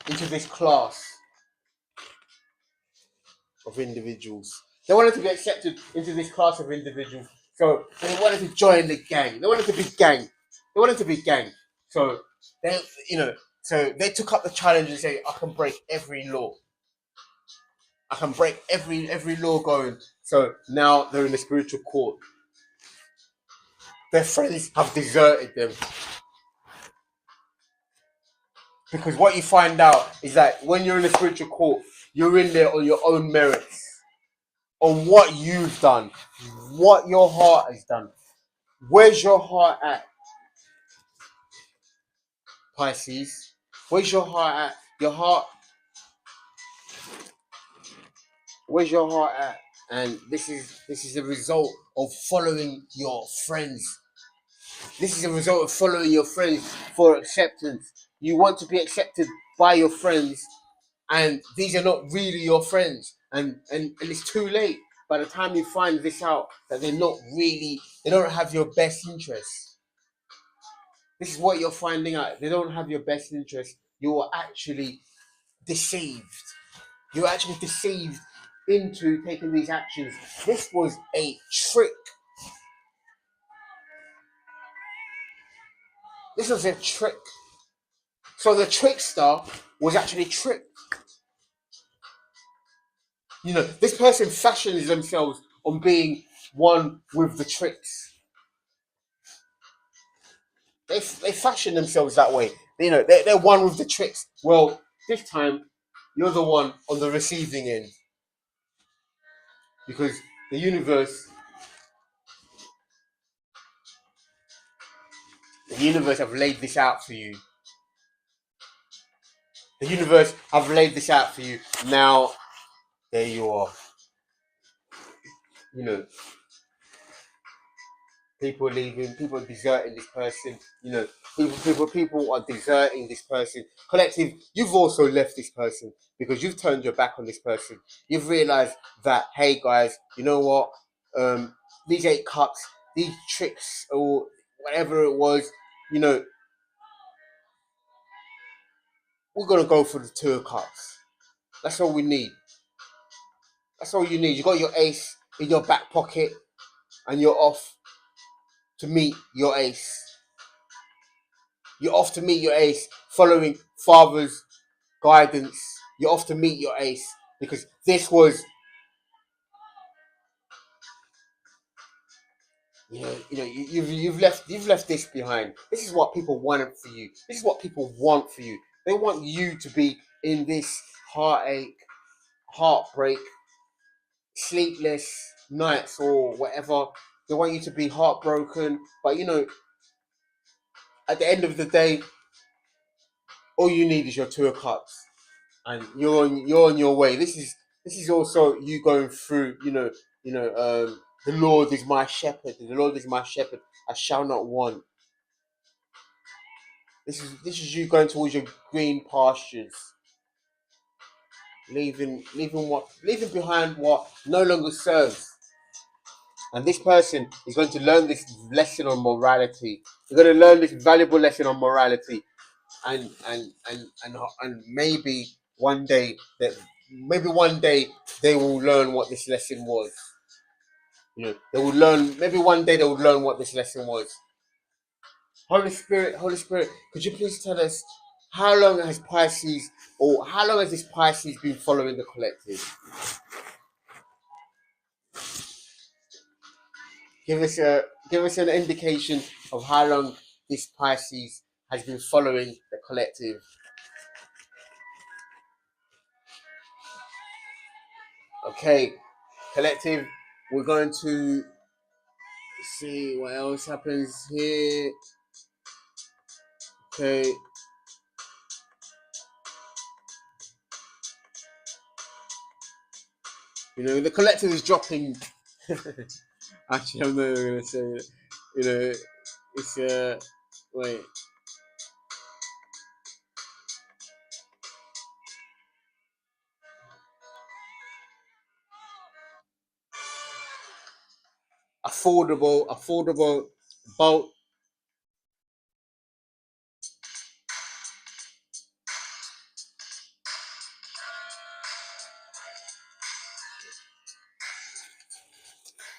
into this class of individuals. They wanted to be accepted into this class of individuals. So they wanted to join the gang. They wanted to be gang. They wanted to be gang. So they took up the challenge and say, "I can break every law. I can break every law going." So now they're in the spiritual court. Their friends have deserted them. Because what you find out is that when you're in the spiritual court, you're in there on your own merits. On what you've done, what your heart has done. Where's your heart at, Pisces? Where's your heart at? Where's your heart at? And this is a result of following your friends. This is a result of following your friends for acceptance. You want to be accepted by your friends, and these are not really your friends. And it's too late. By the time you find this out, that they don't have your best interests. This is what you're finding out. They don't have your best interests. You are actually deceived. You're actually deceived into taking these actions. This was a trick. This was a trick. So the trickster was actually tricked. You know, this person fashions themselves on being one with the tricks. They fashion themselves that way. You know, they're one with the tricks. Well, this time you're the one on the receiving end because the universe have laid this out for you. The universe have laid this out for you. Now, there you are. You know, people are leaving, people are deserting this person. You know, people are deserting this person. Collective, you've also left this person because you've turned your back on this person. You've realized that, hey guys, you know what? These 8 cups, these tricks, or whatever it was, you know, we're gonna go for the 2 of cups. That's all we need. That's all you need. You got your ace in your back pocket, and you're off to meet your ace. You're off to meet your ace, following father's guidance. You're off to meet your ace because this was, you've left this behind. This is what people want for you. This is what people want for you. They want you to be in this heartache, heartbreak, sleepless nights or whatever. They want you to be heartbroken, but at the end of the day, all you need is your 2 of cups, and you're on your way. This is also you going through. The Lord is my shepherd. The Lord is my shepherd. I shall not want. This is you going towards your green pastures, leaving behind what no longer serves. And this person is going to learn this lesson on morality. They're going to learn this valuable lesson on morality, and maybe one day they will learn what this lesson was. They will learn. Maybe one day they will learn what this lesson was. Holy Spirit, could you please tell us how long has Pisces, or how long has this Pisces been following the collective? Give us an indication of how long this Pisces has been following the collective. Okay, collective. We're going to see what else happens here. Okay. The collective is dropping. Actually, I'm not even going to say it. It's wait. Affordable boat.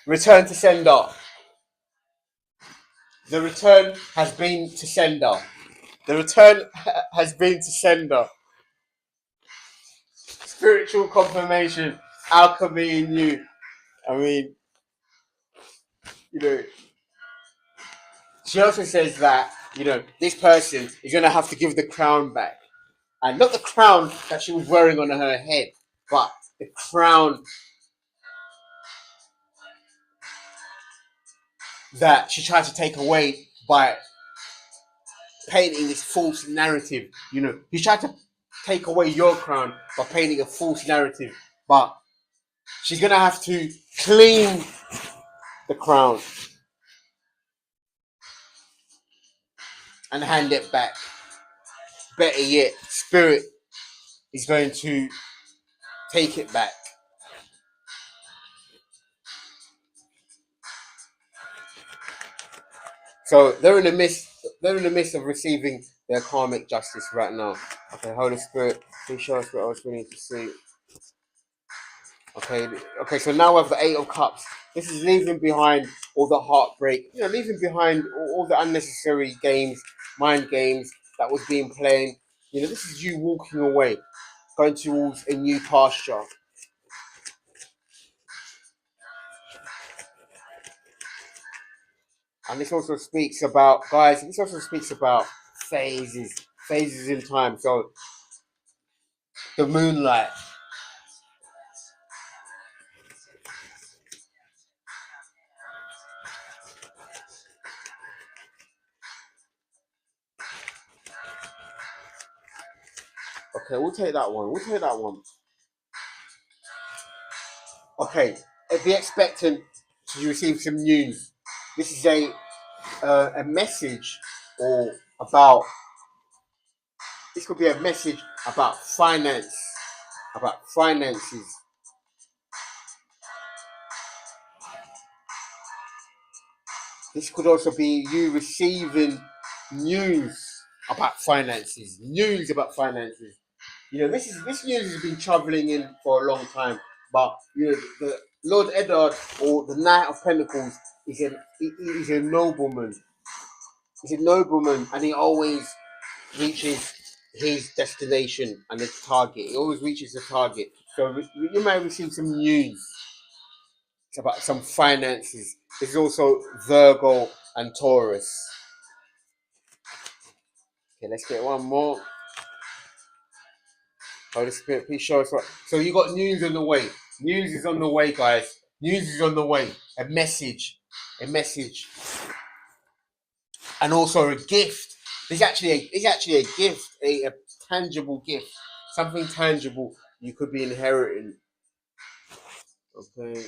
Return to sender. The return has been to sender. The return has been to sender. Spiritual confirmation. Alchemy in you. I mean, you know, she also says that, this person is going to have to give the crown back. And not the crown that she was wearing on her head, but the crown that she tried to take away by painting this false narrative. You tried to take away your crown by painting a false narrative, but she's going to have to clean the crown and hand it back. Better yet, Spirit is going to take it back. So they're in the midst of receiving their karmic justice right now. Okay, Holy Spirit, please show us what else we need to see. Okay, so now we have the 8 of Cups. This is leaving behind all the heartbreak, leaving behind all the unnecessary games, mind games that was being played. This is you walking away, going towards a new pasture. And this also speaks about, guys, this also speaks about phases in time. So the moonlight. Okay, we'll take that one. We'll take that one. Okay, be expectant to receive some news. This is a message or about. This could be a message about finances. This could also be you receiving news about finances. News about finances. You know, this news has been travelling in for a long time, but you know, the Lord Eddard or the Knight of Pentacles is a nobleman. He's a nobleman, and he always reaches his destination and his target. He always reaches the target. So you may receive some news about some finances. There's also Virgo and Taurus. Okay, let's get one more. Holy Spirit, please show us what. So you got news on the way. News is on the way, guys. News is on the way. A message, and also a gift. It's actually a gift, a tangible gift, something tangible you could be inheriting. Okay.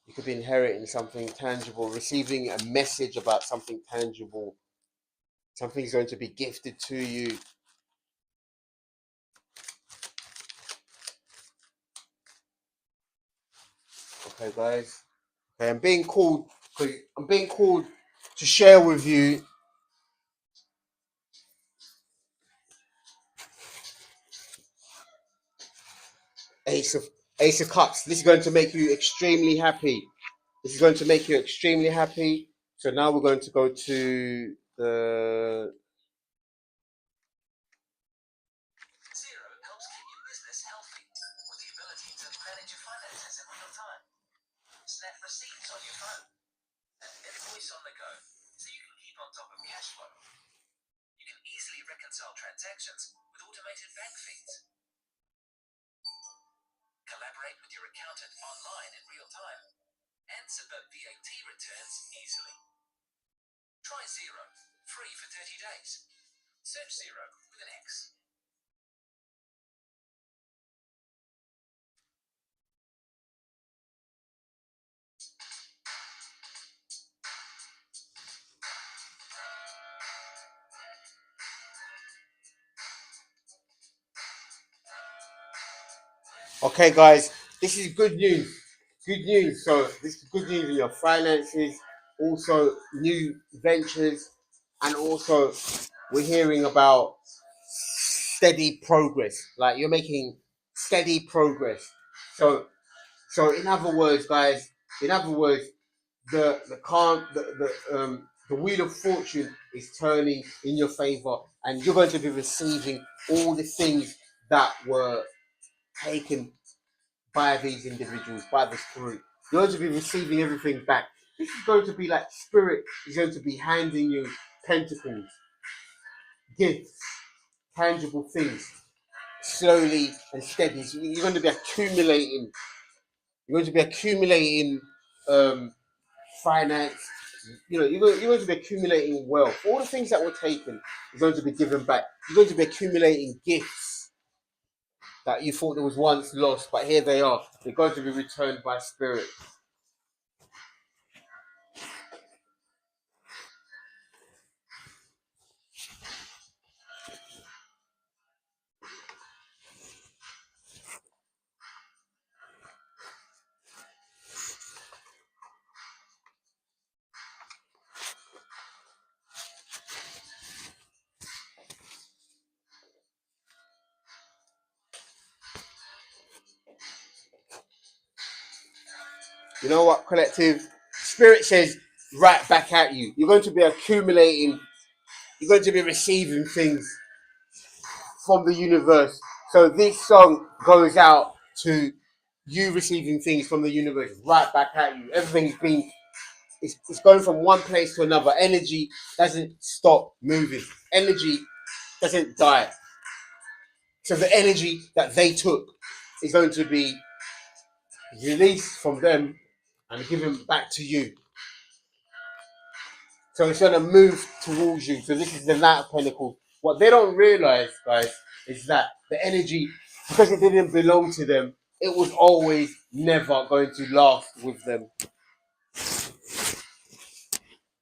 You could be inheriting something tangible, receiving a message about something tangible. Something's going to be gifted to you. Okay, guys. Okay, I'm being called to share with you Ace of Cups. This is going to make you extremely happy. This is going to make you extremely happy. So now we're going to go to the Zero helps keep your business healthy with the ability to manage your finances in real time. Snap receipts on your phone. An invoice on the go, so you can keep on top of cash flow. You can easily reconcile transactions with automated bank feeds. Collaborate with your accountant online in real time. And submit VAT returns easily. Try Zero, free for 30 days. Search Zero with an X. Okay, guys, this is good news. Good news. So this is good news in your finances, also new ventures, and also we're hearing about steady progress. Like you're making steady progress. So in other words, guys, the wheel of fortune is turning in your favor, and you're going to be receiving all the things that were taken by these individuals, by this group. You're going to be receiving everything back. This is going to be like spirit is going to be handing you pentacles, gifts, tangible things, slowly and steady. So you're going to be accumulating. You're going to be accumulating finance. You know, you're going to be accumulating wealth. All the things that were taken is going to be given back. You're going to be accumulating gifts that you thought that was once lost, but here they are. They're going to be returned by spirit. You know what, collective? Spirit says right back at you. You're going to be accumulating, you're going to be receiving things from the universe. So this song goes out to you receiving things from the universe right back at you. Everything's been, it's going from one place to another. Energy doesn't stop moving. Energy doesn't die. So the energy that they took is going to be released from them and given back to you. So it's going to move towards you. So this is the Knight of Pentacles. What they don't realize, guys, is that the energy, because it didn't belong to them, it was always never going to last with them.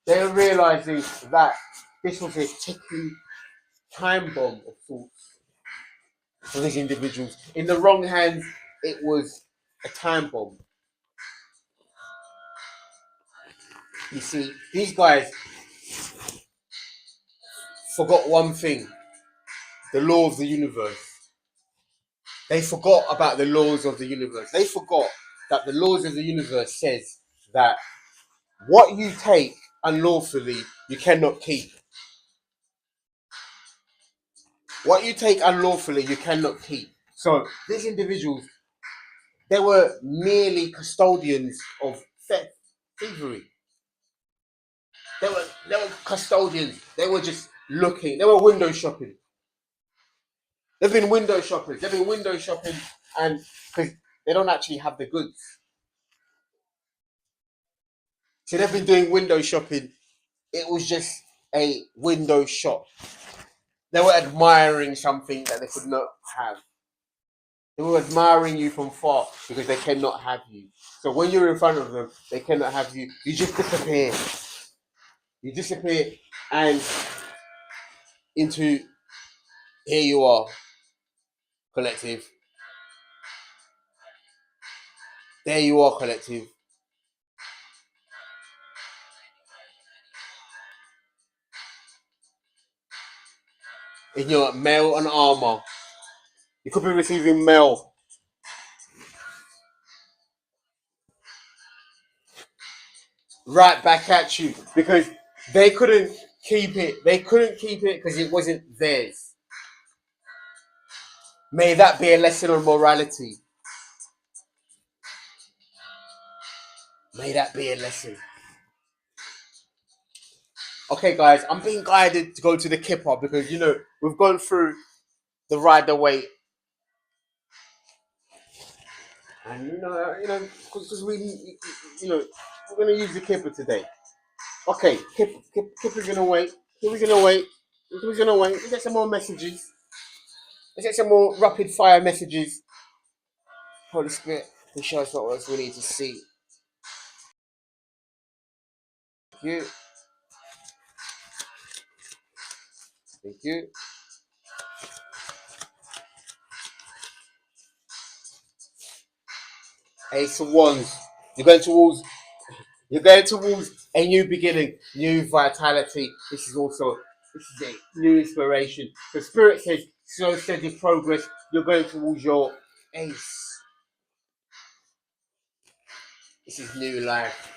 They're realizing that this was a ticking time bomb of sorts for these individuals. In the wrong hands, it was a time bomb. You see, these guys forgot one thing: the law of the universe. They forgot about the laws of the universe. They forgot that the laws of the universe says that what you take unlawfully, you cannot keep. What you take unlawfully, you cannot keep. So these individuals, they were merely custodians of theft, thievery. They were custodians. They were just looking. They were window shopping. They've been window shoppers. They've been window shopping, and because they don't actually have the goods, so they've been doing window shopping. It was just a window shop. They were admiring something that they could not have. They were admiring you from far because they cannot have you. So when you're in front of them, they cannot have you. You just disappear. You disappear, and into here you are, collective. There you are, collective. In your mail and armor. You could be receiving mail. Right back at you because they couldn't keep it. They couldn't keep it because it wasn't theirs. May that be a lesson on morality. May that be a lesson. Okay, guys, I'm being guided to go to the Kipper because, you know, we've gone through the Rider Waite. And, because we, we're going to use the Kipper today. Okay, Kipper's going to wait. Kipper's going to wait. Kipper's going to wait. Let's get some more messages. Let's get some more rapid fire messages. Holy Spirit, please show us what else we need to see. Thank you. Thank you. Ace of Wands. You're going towards a new beginning, new vitality. This is a new inspiration. The Spirit says slow, steady progress. You're going towards your ace. This is new life.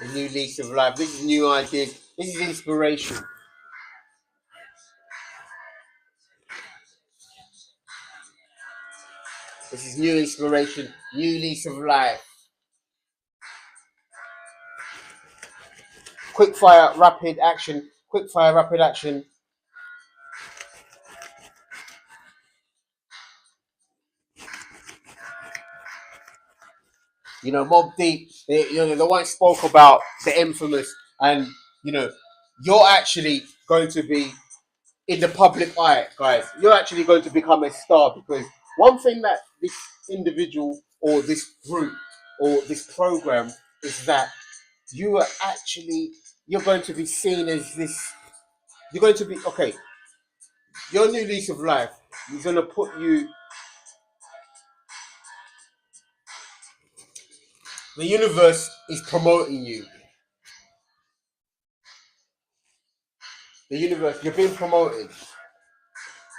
A new lease of life. This is new ideas. This is inspiration. This is new inspiration, new lease of life. Quick fire, rapid action. Quick fire, rapid action. You know, Mob Deep, the one spoke about the infamous, and you're actually going to be in the public eye, guys. You're actually going to become a star because one thing that this individual or this group or this program is that you're going to be seen as this. You're going to be okay. Your new lease of life is going to put you. The universe is promoting you. The universe, you're being promoted.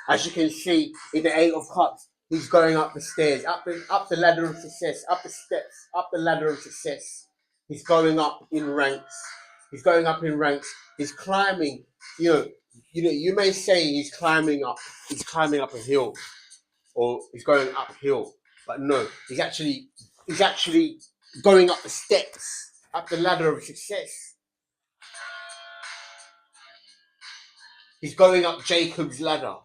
As you can see in the Eight of Cups, he's going up the stairs, up the ladder of success, up the steps, up the ladder of success. He's going up in ranks. He's going up in ranks. He's climbing. You may say he's climbing up a hill, or he's going uphill. But no, he's actually going up the steps, up the ladder of success. He's going up Jacob's ladder.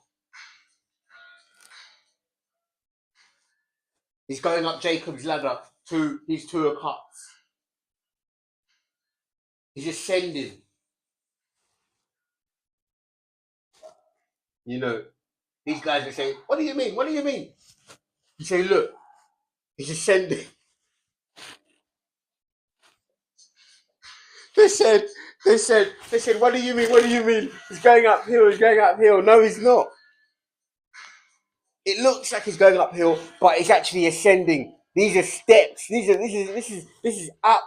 He's going up Jacob's ladder to his 2 of cups. He's ascending. You know, these guys are saying, what do you mean? What do you mean? You say, look, he's ascending. They said, what do you mean? What do you mean? He's going uphill, he's going uphill. No, he's not. It looks like he's going uphill, but it's actually ascending. These are steps. This is up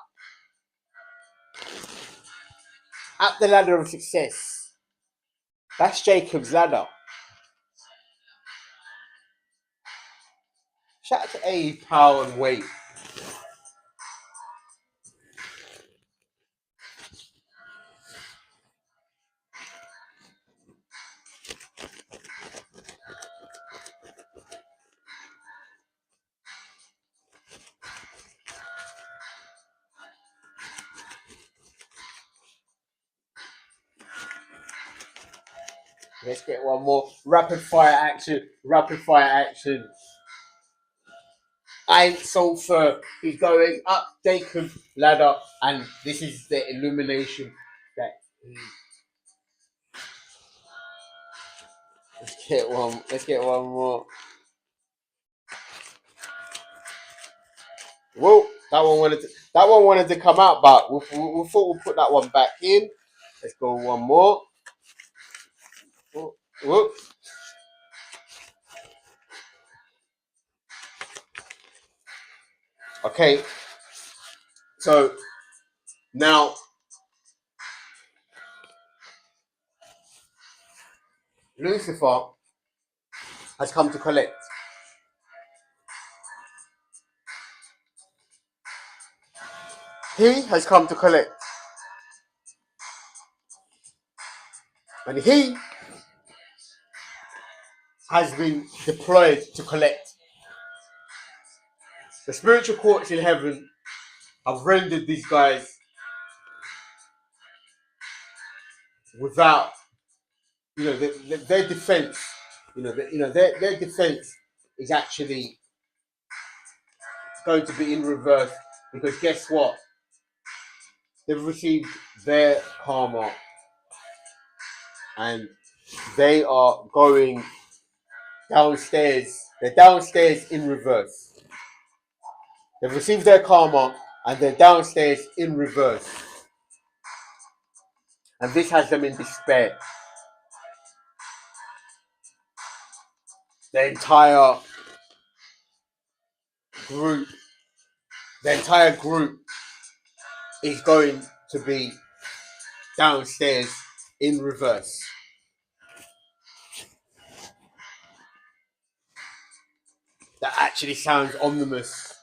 the ladder of success. That's Jacob's ladder. Shout out to A, Power and Weight. Let's get one more. Rapid fire action. Rapid fire action. Ein Sulfur. He's going up Jacob's ladder, and this is the illumination that he. Let's get one more. Whoa, that one wanted to come out, but we thought we'll put that one back in. Let's go one more. Whoa. Okay, so now Lucifer has come to collect. He has come to collect. And he has been deployed to collect. The spiritual courts in heaven have rendered these guys without, their defense. Their defense is actually going to be in reverse, because guess what? They've received their karma, and they are going downstairs. They're downstairs in reverse. They've received their karma, and they're downstairs in reverse. And this has them in despair. The entire group is going to be downstairs in reverse. That actually sounds ominous.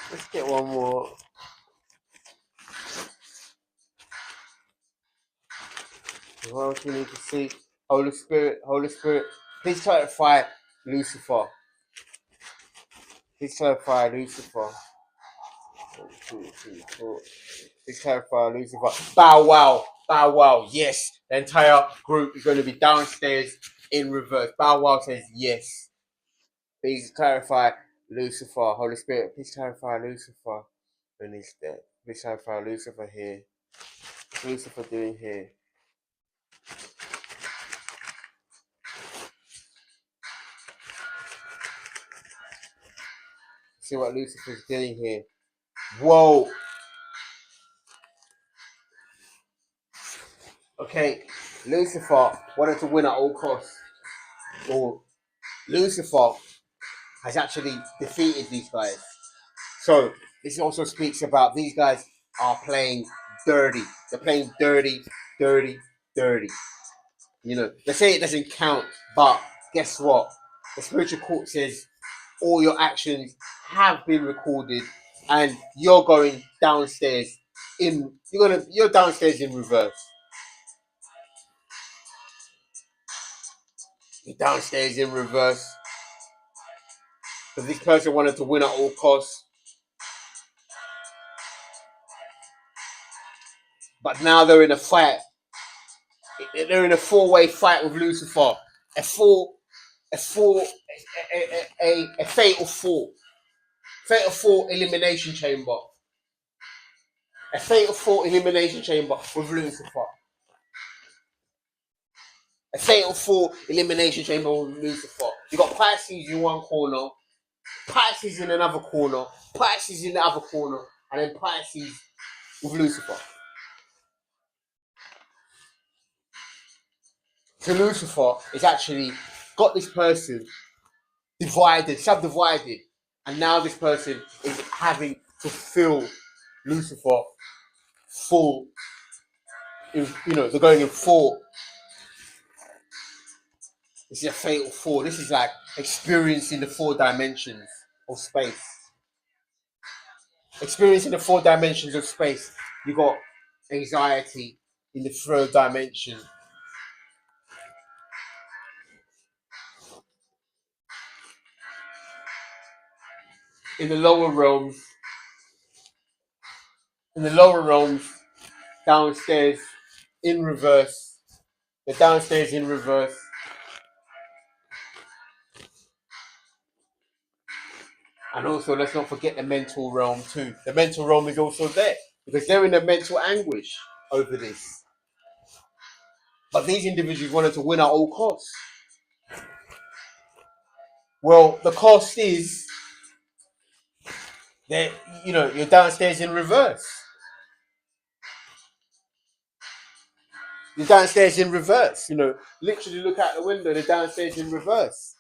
Let's get one more. What else we need to see? Holy Spirit, please clarify Lucifer. Please clarify Lucifer. 1, 2, 3, 4. Please clarify Lucifer. Bow wow, yes. The entire group is going to be downstairs in reverse. Bow wow says yes. Please clarify Lucifer. Holy Spirit, please clarify Lucifer. Please clarify Lucifer here. What's Lucifer doing here? See what Lucifer's doing here. Whoa. Okay, Lucifer wanted to win at all costs. Or Lucifer has actually defeated these guys. So this also speaks about these guys are playing dirty. They're playing dirty. They say it doesn't count, but guess what? The spiritual court says all your actions have been recorded and you're going downstairs you're downstairs in reverse. You're downstairs in reverse. Because this person wanted to win at all costs. But now they're in a fight. They're in a four-way fight with Lucifer. A fatal four. Fatal four elimination chamber. A fatal four elimination chamber with Lucifer. A fatal four elimination chamber with Lucifer. You got Pisces in one corner, Pisces in another corner, Pisces in the other corner, and then Pisces with Lucifer. So Lucifer is actually got this person subdivided, and now this person is having to fill Lucifer full. They're going in four. This is a fatal four. This is like experiencing the 4 dimensions of space. Experiencing the 4 dimensions of space. You got anxiety in the 3rd dimension. In the lower realms, downstairs in reverse. The downstairs in reverse. And also, let's not forget the mental realm too. The mental realm is also there because they're in a mental anguish over this. But these individuals wanted to win at all costs. Well, the cost is that you're downstairs in reverse. You're downstairs in reverse. Literally look out the window. They're downstairs in reverse.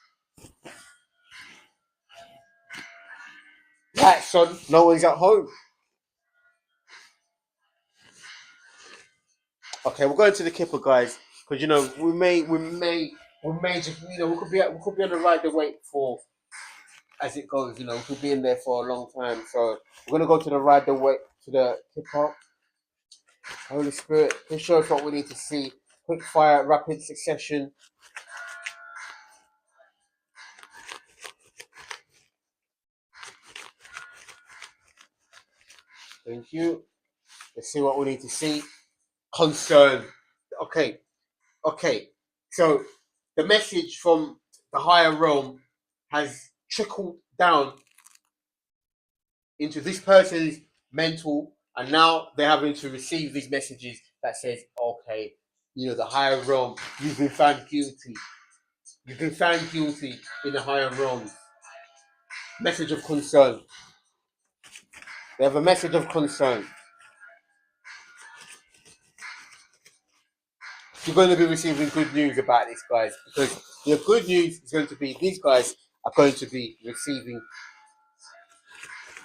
Lights on. No one's at home. Okay, we're going to the Kipper, guys, because we may just we could be on the ride the wait for as it goes. We could be in there for a long time. So we're gonna go to the ride the wait to the Kipper. Holy Spirit, please show us what we need to see. Quick fire, rapid succession. Thank you. Let's see what we need to see. Concern. Okay. So the message from the higher realm has trickled down into this person's mental, and now they're having to receive these messages that says, okay, the higher realm, you've been found guilty. You've been found guilty in the higher realm. Message of concern. They have a message of concern. You're going to be receiving good news about this, guys, because your good news is going to be these guys are going to be receiving.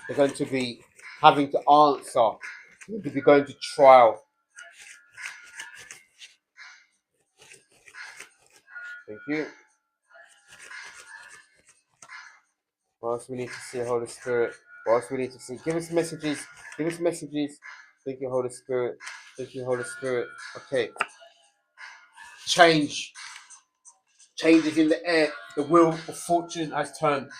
They're going to be having to answer. They're going to be going to trial. Thank you. What else we need to see, Holy Spirit? What else we need to see? Give us messages. Give us messages. Thank you, Holy Spirit. Thank you, Holy Spirit. Okay. Change. Changes in the air. The wheel of fortune has turned.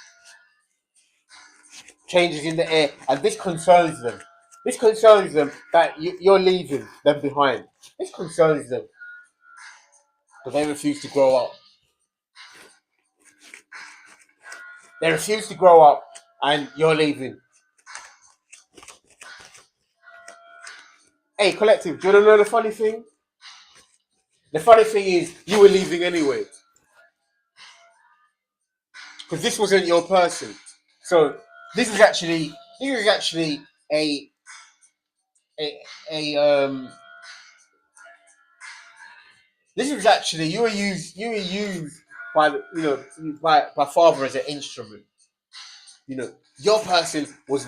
Changes in the air. And this concerns them. This concerns them that you're leaving them behind. This concerns them. But they refuse to grow up. They refuse to grow up and you're leaving. Hey, collective, do you want to know the funny thing? The funny thing is, you were leaving anyway. Because this wasn't your person. So this was actually a this was actually you were used by by Father as an instrument. Your person was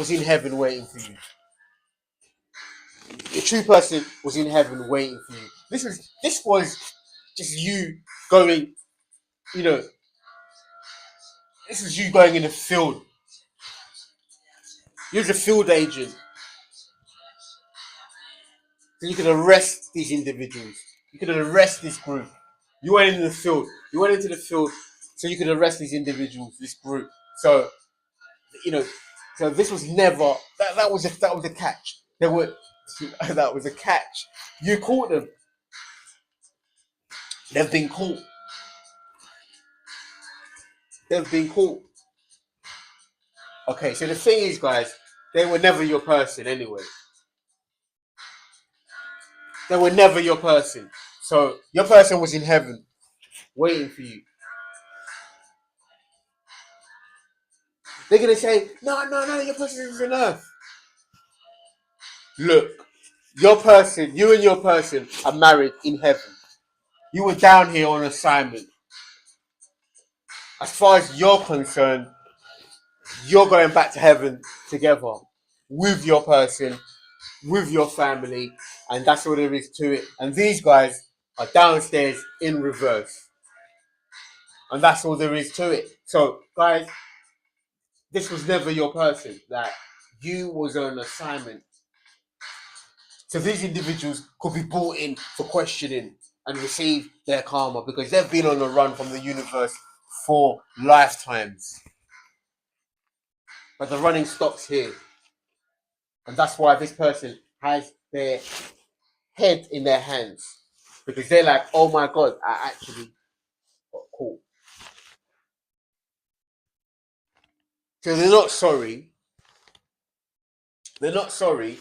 in heaven waiting for you. Your true person was in heaven waiting for you. This was just you going, this was you going in the field. You're a field agent, so you could arrest these individuals. You could arrest this group. You went into the field. You went into the field, so you could arrest these individuals, this group. So you know, so this was never that was a catch. There were that was a catch. You caught them. They've been caught. They've been caught. Okay, so the thing is, guys, they were never your person anyway. They were never your person. So your person was in heaven, waiting for you. They're gonna say, no, no, no, your person is on earth. Look, your person, you and your person are married in heaven. You were down here on assignment. As far as you're concerned, you're going back to heaven together with your person, with your family, and that's all there is to it. And these guys are downstairs in reverse, and that's all there is to it. So, guys, this was never your person. That you was on assignment. So these individuals could be brought in for questioning and receive their karma because they've been on the run from the universe for lifetimes. But the running stops here. And that's why this person has their head in their hands. Because they're like, oh my God, I actually got caught. So they're not sorry. They're not sorry.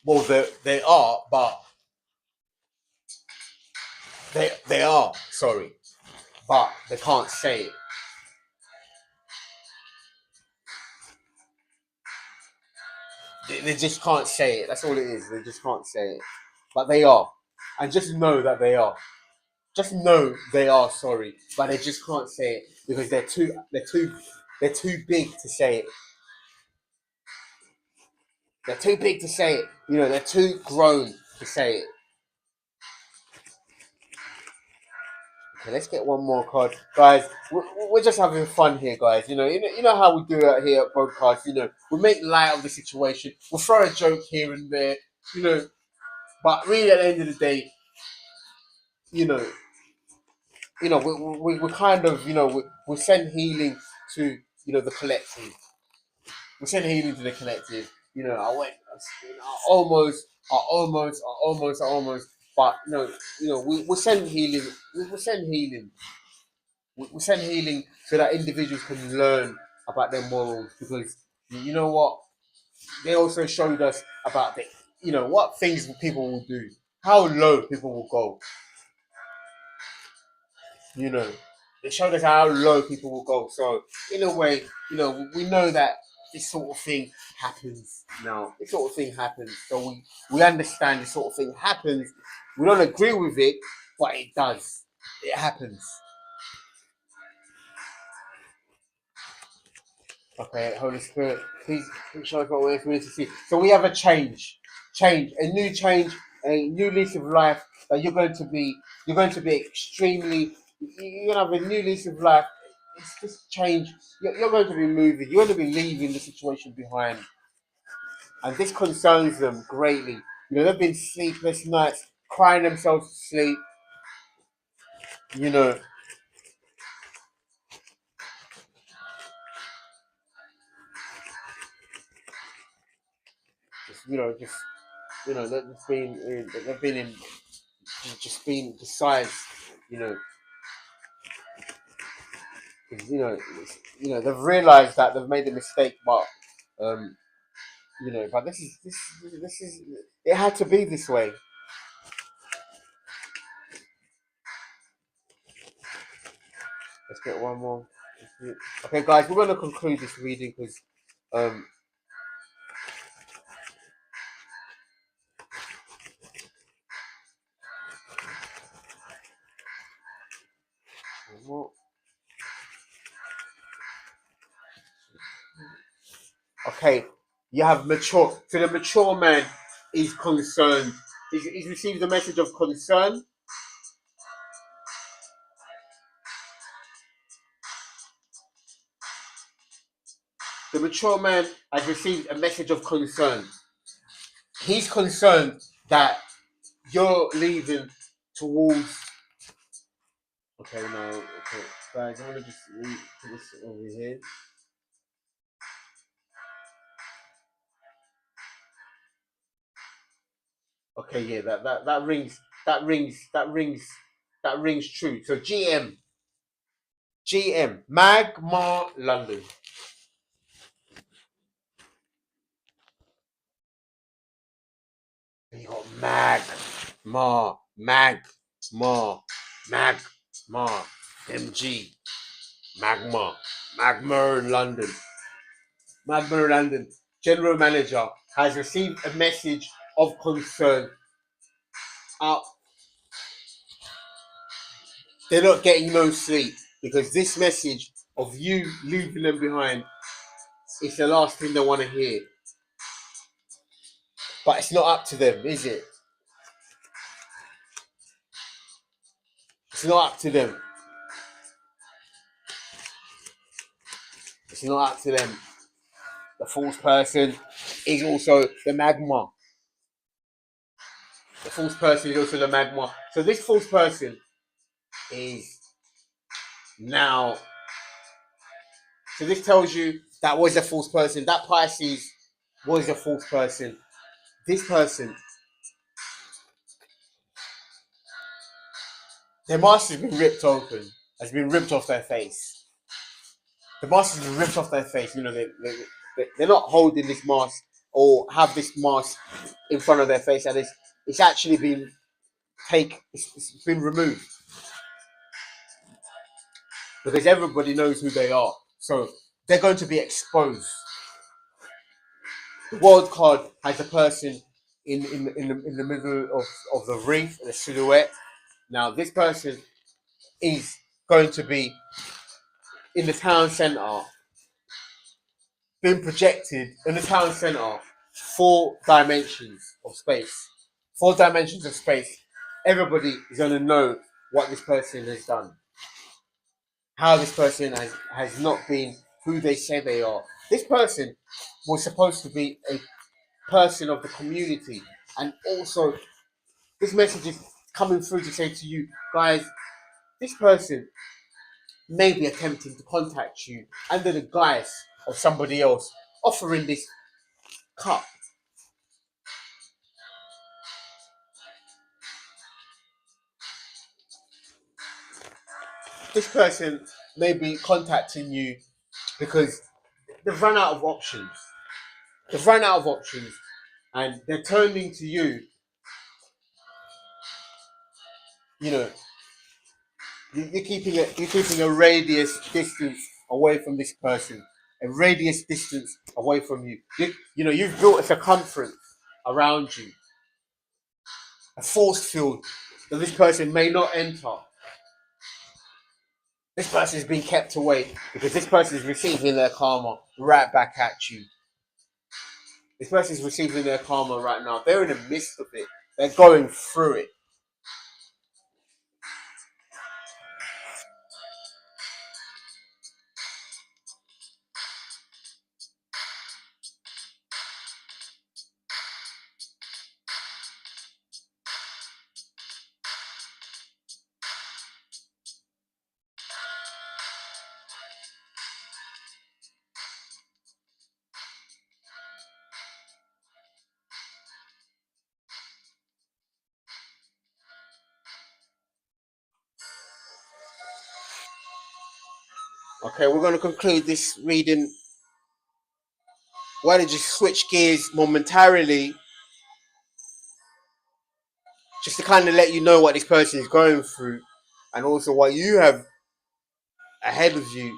Well, they are, but they are sorry. But they can't say it. They just can't say it. That's all it is. They just can't say it. But they are. And just know that they are. Just know they are sorry. But they just can't say it because they're too big to say it. They're too big to say it. You know, they're too grown to say it. Okay, let's get one more card, guys. We're just having fun here, guys. You know how we do it here at broadcast. You know, we make light of the situation. We'll throw a joke here and there. You know, but really at the end of the day, you know, we kind of, we send healing to, the collective. We send healing to the collective. I almost, but we send healing. We send healing. We send healing so that individuals can learn about their morals because you know what they also showed us about what things people will do, how low people will go. You know, they showed us how low people will go. So in a way, we know that this sort of thing happens now. This sort of thing happens. So we understand this sort of thing happens. We don't agree with it, but it does. It happens. Okay, Holy Spirit, please show us what we're to see. So we have a change, a new change, a new lease of life that you're going to be extremely, you're going to have a new lease of life. It's just change. You're going to be moving. You're going to be leaving the situation behind. And this concerns them greatly. They've been sleepless nights, crying themselves to sleep. You know, just, they've been in, just been besides, you know, they've realised that they've made a mistake, but but this is it had to be this way. Let's get one more. Okay, guys, we're going to conclude this reading because um, okay, you have mature. So the mature man is concerned. He's received a message of concern. The mature man has received a message of concern. He's concerned that you're leaving towards. Okay, no, okay, guys, I'm gonna just read this over here. Okay, yeah, that rings true. So GM, Magma London. And you got Magma, MG, Magma London. Magma London, General Manager, has received a message of concern. They're not getting no sleep because this message of you leaving them behind is the last thing they want to hear. But it's not up to them, is it? It's not up to them. It's not up to them. The false person is also the magma. The false person is also the magma. So this false person is now. So this tells you that was a false person. That Pisces was a false person. This person, their mask has been ripped open, has been ripped off their face. The mask has been ripped off their face. You know, they're not holding this mask or have this mask in front of their face, and it's actually been it's been removed because everybody knows who they are. So they're going to be exposed. The world card has a person in the middle of the ring, the silhouette. Now this person is going to be in the town centre, being projected in the town centre, 4 dimensions of space. 4 dimensions of space. Everybody is going to know what this person has done. How this person has not been who they say they are. This person was supposed to be a person of the community, and also this message is coming through to say to you guys, this person may be attempting to contact you under the guise of somebody else offering this cup. This person may be contacting you because they've run out of options. They've run out of options and they're turning to you. You know, you're keeping a radius distance away from this person, a radius distance away from you. You know, you've built a circumference around you, a force field that this person may not enter. This person is being kept away because this person is receiving their karma right back at you. This person is receiving their karma right now. They're in the midst of it. They're going through it. Okay, we're going to conclude this reading. Why don't you switch gears momentarily just to kind of let you know what this person is going through and also what you have ahead of you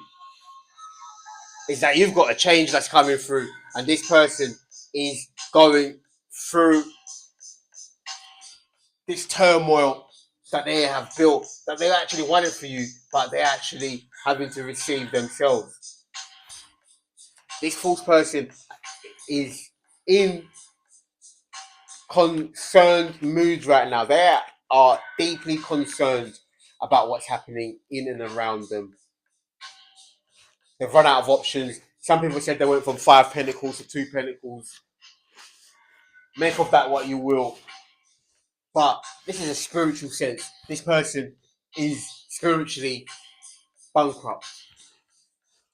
is that you've got a change that's coming through and this person is going through this turmoil that they have built, that they actually wanted for you, but they're actually having to receive themselves. This false person is in concerned mood right now. They are deeply concerned about what's happening in and around them. They've run out of options. Some people said they went from 5 pentacles to 2 pentacles. Make of that what you will. But this is a spiritual sense. This person is spiritually bankrupt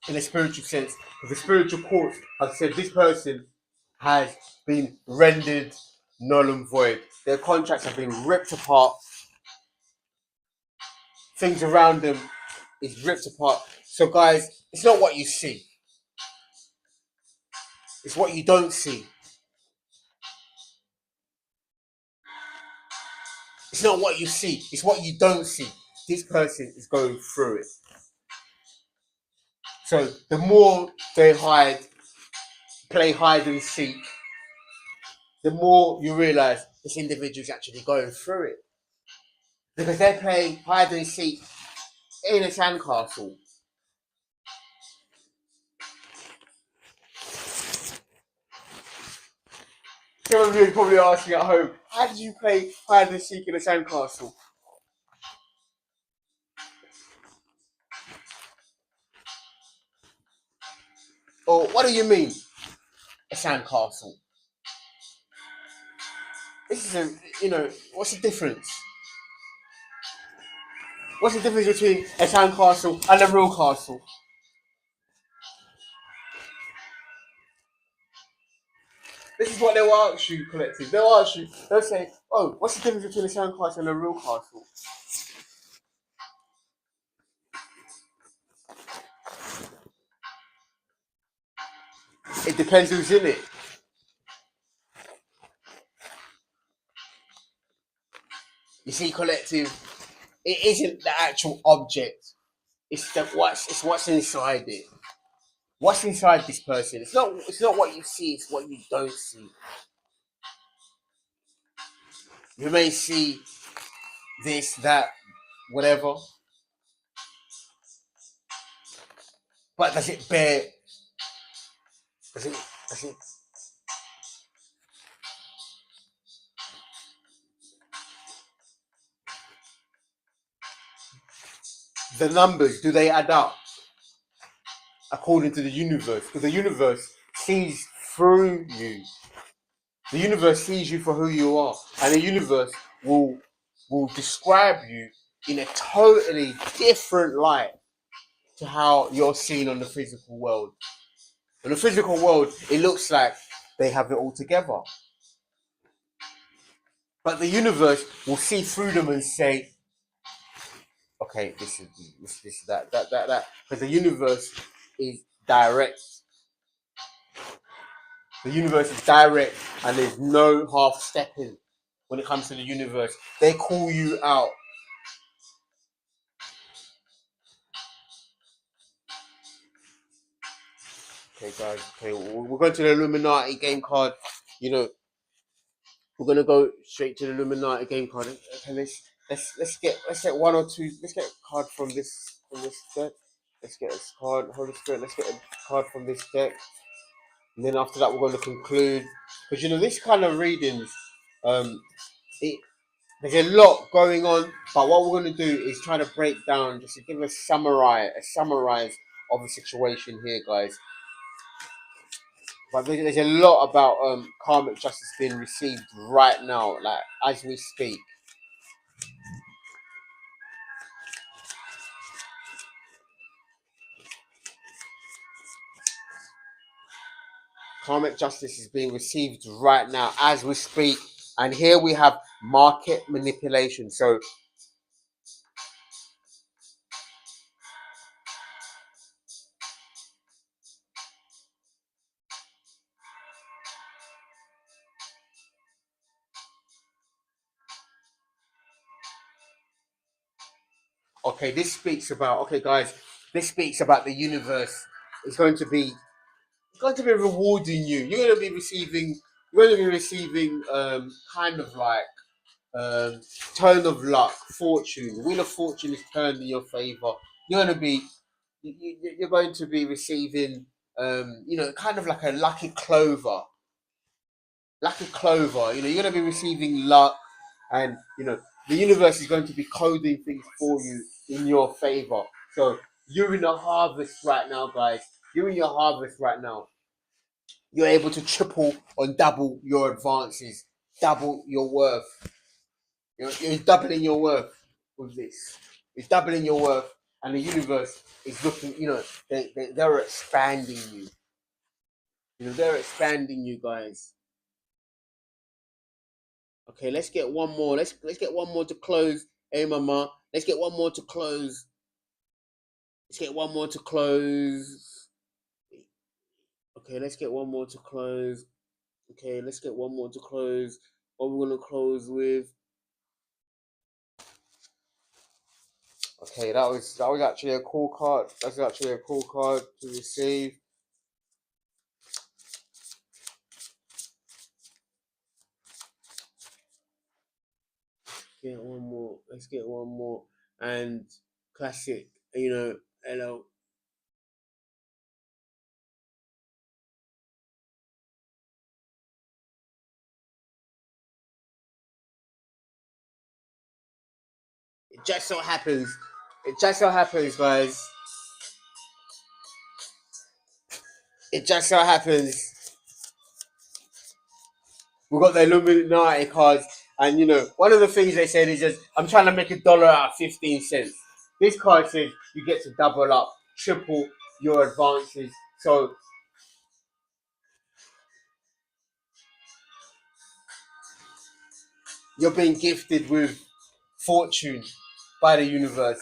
in a spiritual sense. The spiritual courts have said this person has been rendered null and void. Their contracts have been ripped apart. Things around them is ripped apart. So guys, it's not what you see. It's what you don't see. It's not what you see. It's what you don't see. This person is going through it. So the more they hide, play hide and seek, the more you realize this individual is actually going through it. Because they're playing hide and seek in a sandcastle. Some of you are probably asking at home, how did you play hide and seek in a sandcastle? Or what do you mean, a sandcastle? This is what's the difference? What's the difference between a sandcastle and a real castle? This is what they'll ask you, collective. They'll say, oh, what's the difference between a sandcastle and a real castle? It depends who's in it. You see, collective, it isn't the actual object. It's what's inside it. What's inside this person? It's not what you see, it's what you don't see. You may see this, that, whatever. But does it bear does it the numbers, do they add up according to the universe? Because the universe sees through you. The universe sees you for who you are, and the universe will describe you in a totally different light to how you're seen on the physical world. In the physical world, it looks like they have it all together. But the universe will see through them and say, okay, this, that. Because the universe is direct. The universe is direct, and there's no half stepping when it comes to the universe. They call you out. Okay, guys. Okay, we're going to the Illuminati game card. We're gonna go straight to the Illuminati game card. Okay, let's get one or two. Let's get a card from this deck. Let's get a card. Holy Spirit. Let's get a card from this deck. And then after that, we're going to conclude. Because this kind of readings, there's a lot going on. But what we're going to do is try to break down, just to give a summarize of the situation here, guys. But there's a lot about karmic justice being received right now, like as we speak. Karmic justice is being received right now as we speak. And here we have market manipulation. So okay, this speaks about the universe. It's going to be rewarding you. You're going to be receiving kind of like turn of luck, fortune. The wheel of fortune is turned in your favor. You're going to be receiving kind of like a lucky clover. Lucky clover. You're going to be receiving luck, and the universe is going to be coding things for you in your favor. So you're in a harvest right now, guys. You're in your harvest right now. You're able to triple or double your advances, double your worth. You're doubling your worth with this. It's doubling your worth, and the universe is looking. They're expanding you. They're expanding you guys. Okay, let's get one more. Let's get one more to close. Hey, mama. Let's get one more to close. Let's get one more to close. Okay, let's get one more to close. Okay, let's get one more to close. What we're gonna close with? Okay, that was actually a cool card. That's actually a cool card to receive. Get one more. Let's get one more. And classic, hello. It just so happens. It just so happens, guys. It just so happens we got the Illuminati cards, and one of the things they said is just I'm trying to make $1 out of 15 cents. This card says you get to double up, triple your advances. So you're being gifted with fortune by the universe.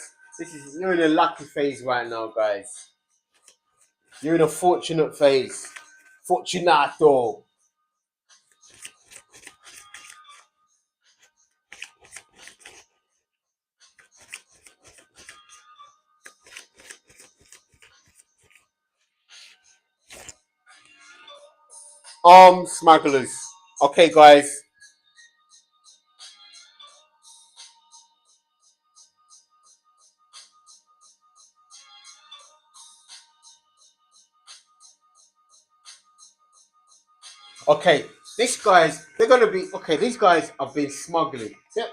You're in a lucky phase right now, guys. You're in a fortunate phase. Fortunato. Armed smugglers. Okay, guys. Okay, they're gonna be okay. These guys have been smuggling. They've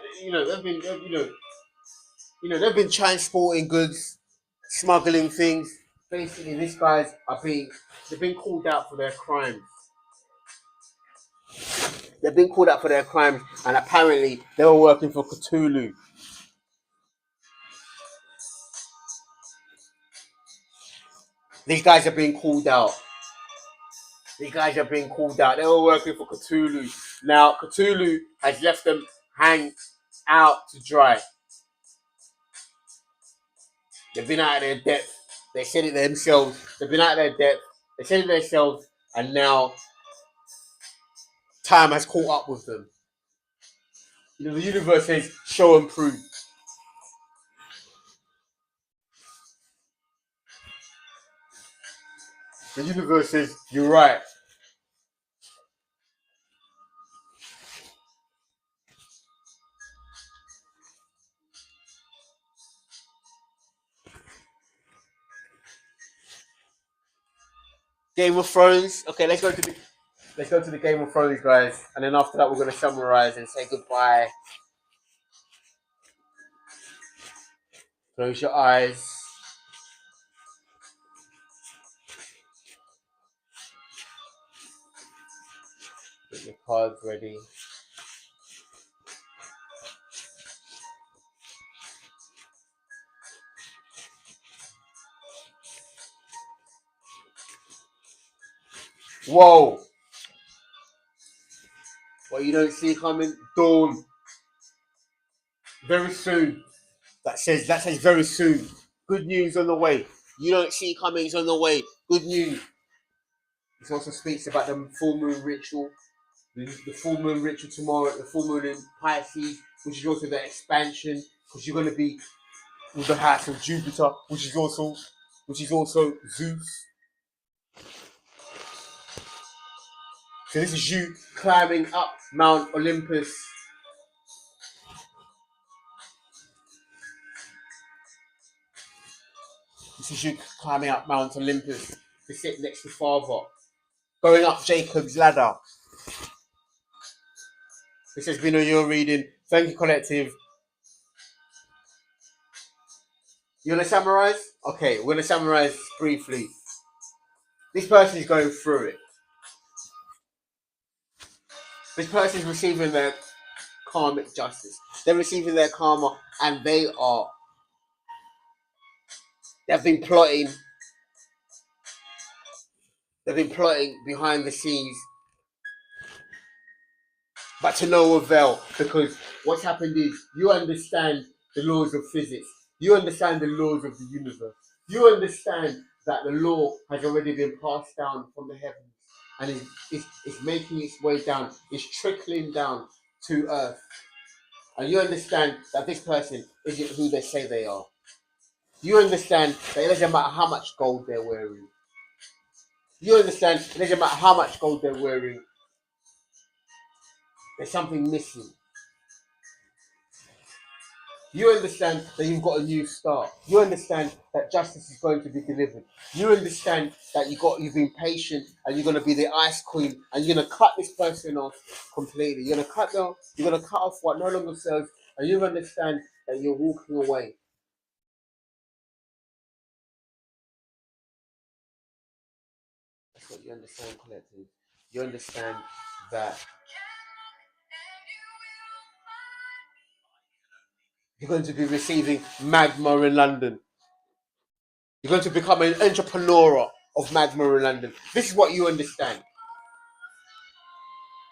been transporting goods, smuggling things. Basically, these guys they've been called out for their crimes. They've been called out for their crimes, and apparently they were working for Cthulhu. These guys are being called out. These guys are being called out. They were working for Cthulhu. Now, Cthulhu has left them hang out to dry. They've been out of their depth. They said it themselves. They've been out of their depth. They said it themselves, and now time has caught up with them. The universe says, show and prove. The universe says, you're right. Game of Thrones. Okay, let's go to the Game of Thrones, guys, and then after that, we're gonna summarize and say goodbye. Close your eyes. Get your cards ready. Whoa! What you don't see coming, dawn. Very soon. That says very soon. Good news on the way. You don't see coming is on the way. Good news. This also speaks about the full moon ritual. The full moon ritual tomorrow, the full moon in Pisces, which is also the expansion, because you're going to be with the house of Jupiter, which is also Zeus. So this is you climbing up Mount Olympus. This is you climbing up Mount Olympus to sit next to Father, going up Jacob's ladder. This has been a your reading. Thank you, collective. You want to summarize? Okay, we're going to summarize briefly. This person is going through it. This person is receiving their karmic justice. They're receiving their karma, and they've been plotting. They've been plotting behind the scenes, but to no avail, because what's happened is you understand the laws of physics. You understand the laws of the universe. You understand that the law has already been passed down from the heavens and is making its way down. It's trickling down to earth. And you understand that this person isn't who they say they are. You understand that it doesn't matter how much gold they're wearing. You understand it doesn't matter how much gold they're wearing. There's something missing. You understand that you've got a new start. You understand that justice is going to be delivered. You understand that you've been patient and you're going to be the ice queen and you're going to cut this person off completely. You're going to cut off what no longer serves, and you understand that you're walking away. That's what you understand, collective. You understand that you're going to be receiving magma in London. You're going to become an entrepreneur of magma in London. This is what you understand.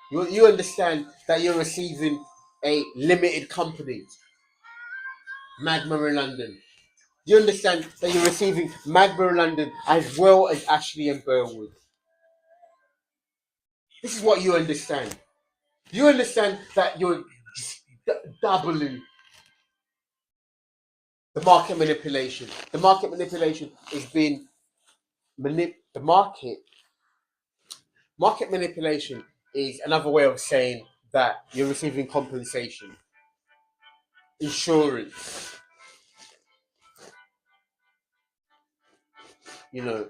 You understand that you're receiving a limited company, Magma in London. You understand that you're receiving Magma in London as well as ASHLEIGH and BURWOOD. This is what you understand. You understand that you're doubling the market manipulation. The market manipulation is being the market manipulation is another way of saying that you're receiving compensation, insurance, you know.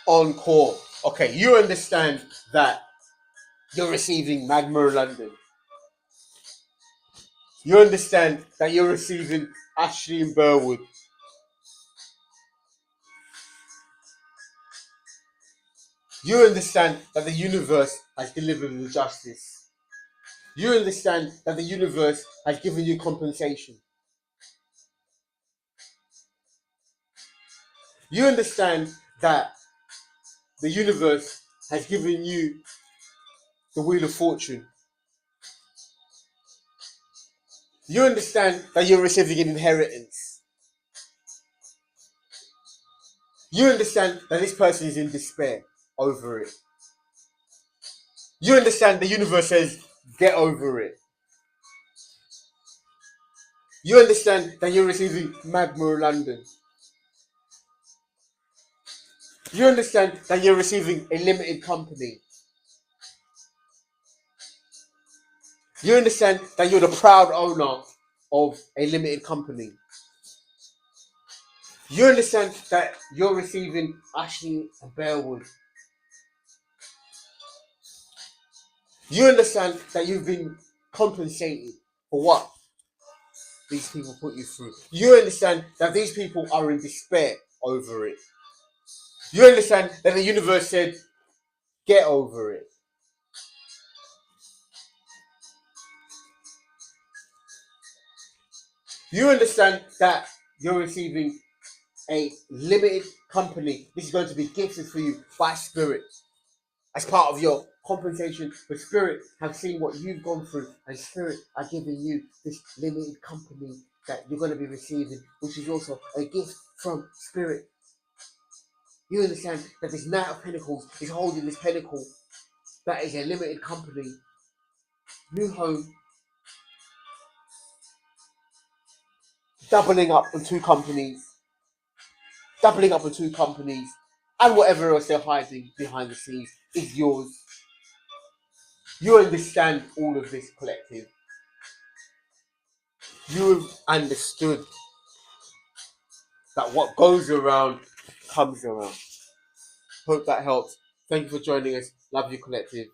Encore. Okay, you understand that you're receiving Magma London. You understand that you're receiving ASHLEIGH and BURWOOD. You understand that the universe has delivered the justice. You understand that the universe has given you compensation. You understand that the universe has given you the Wheel of Fortune. You understand that you're receiving an inheritance. You understand that this person is in despair over it. You understand the universe says, get over it. You understand that you're receiving Magma London. You understand that you're receiving a limited company. You understand that you're the proud owner of a limited company. You understand that you're receiving ASHLEIGH and BURWOOD. You understand that you've been compensated for what these people put you through. You understand that these people are in despair over it. You understand that the universe said, get over it. You understand that you're receiving a limited company. This is going to be gifted for you by Spirit as part of your compensation. But Spirit have seen what you've gone through, and Spirit are giving you this limited company that you're going to be receiving, which is also a gift from Spirit. You understand that this Knight of Pentacles is holding this pentacle that is a limited company, new home, doubling up on two companies, and whatever else they're hiding behind the scenes is yours. You understand all of this, collective. You've understood that what goes around comes around. Hope that helps. Thank you for joining us. Love you, collective.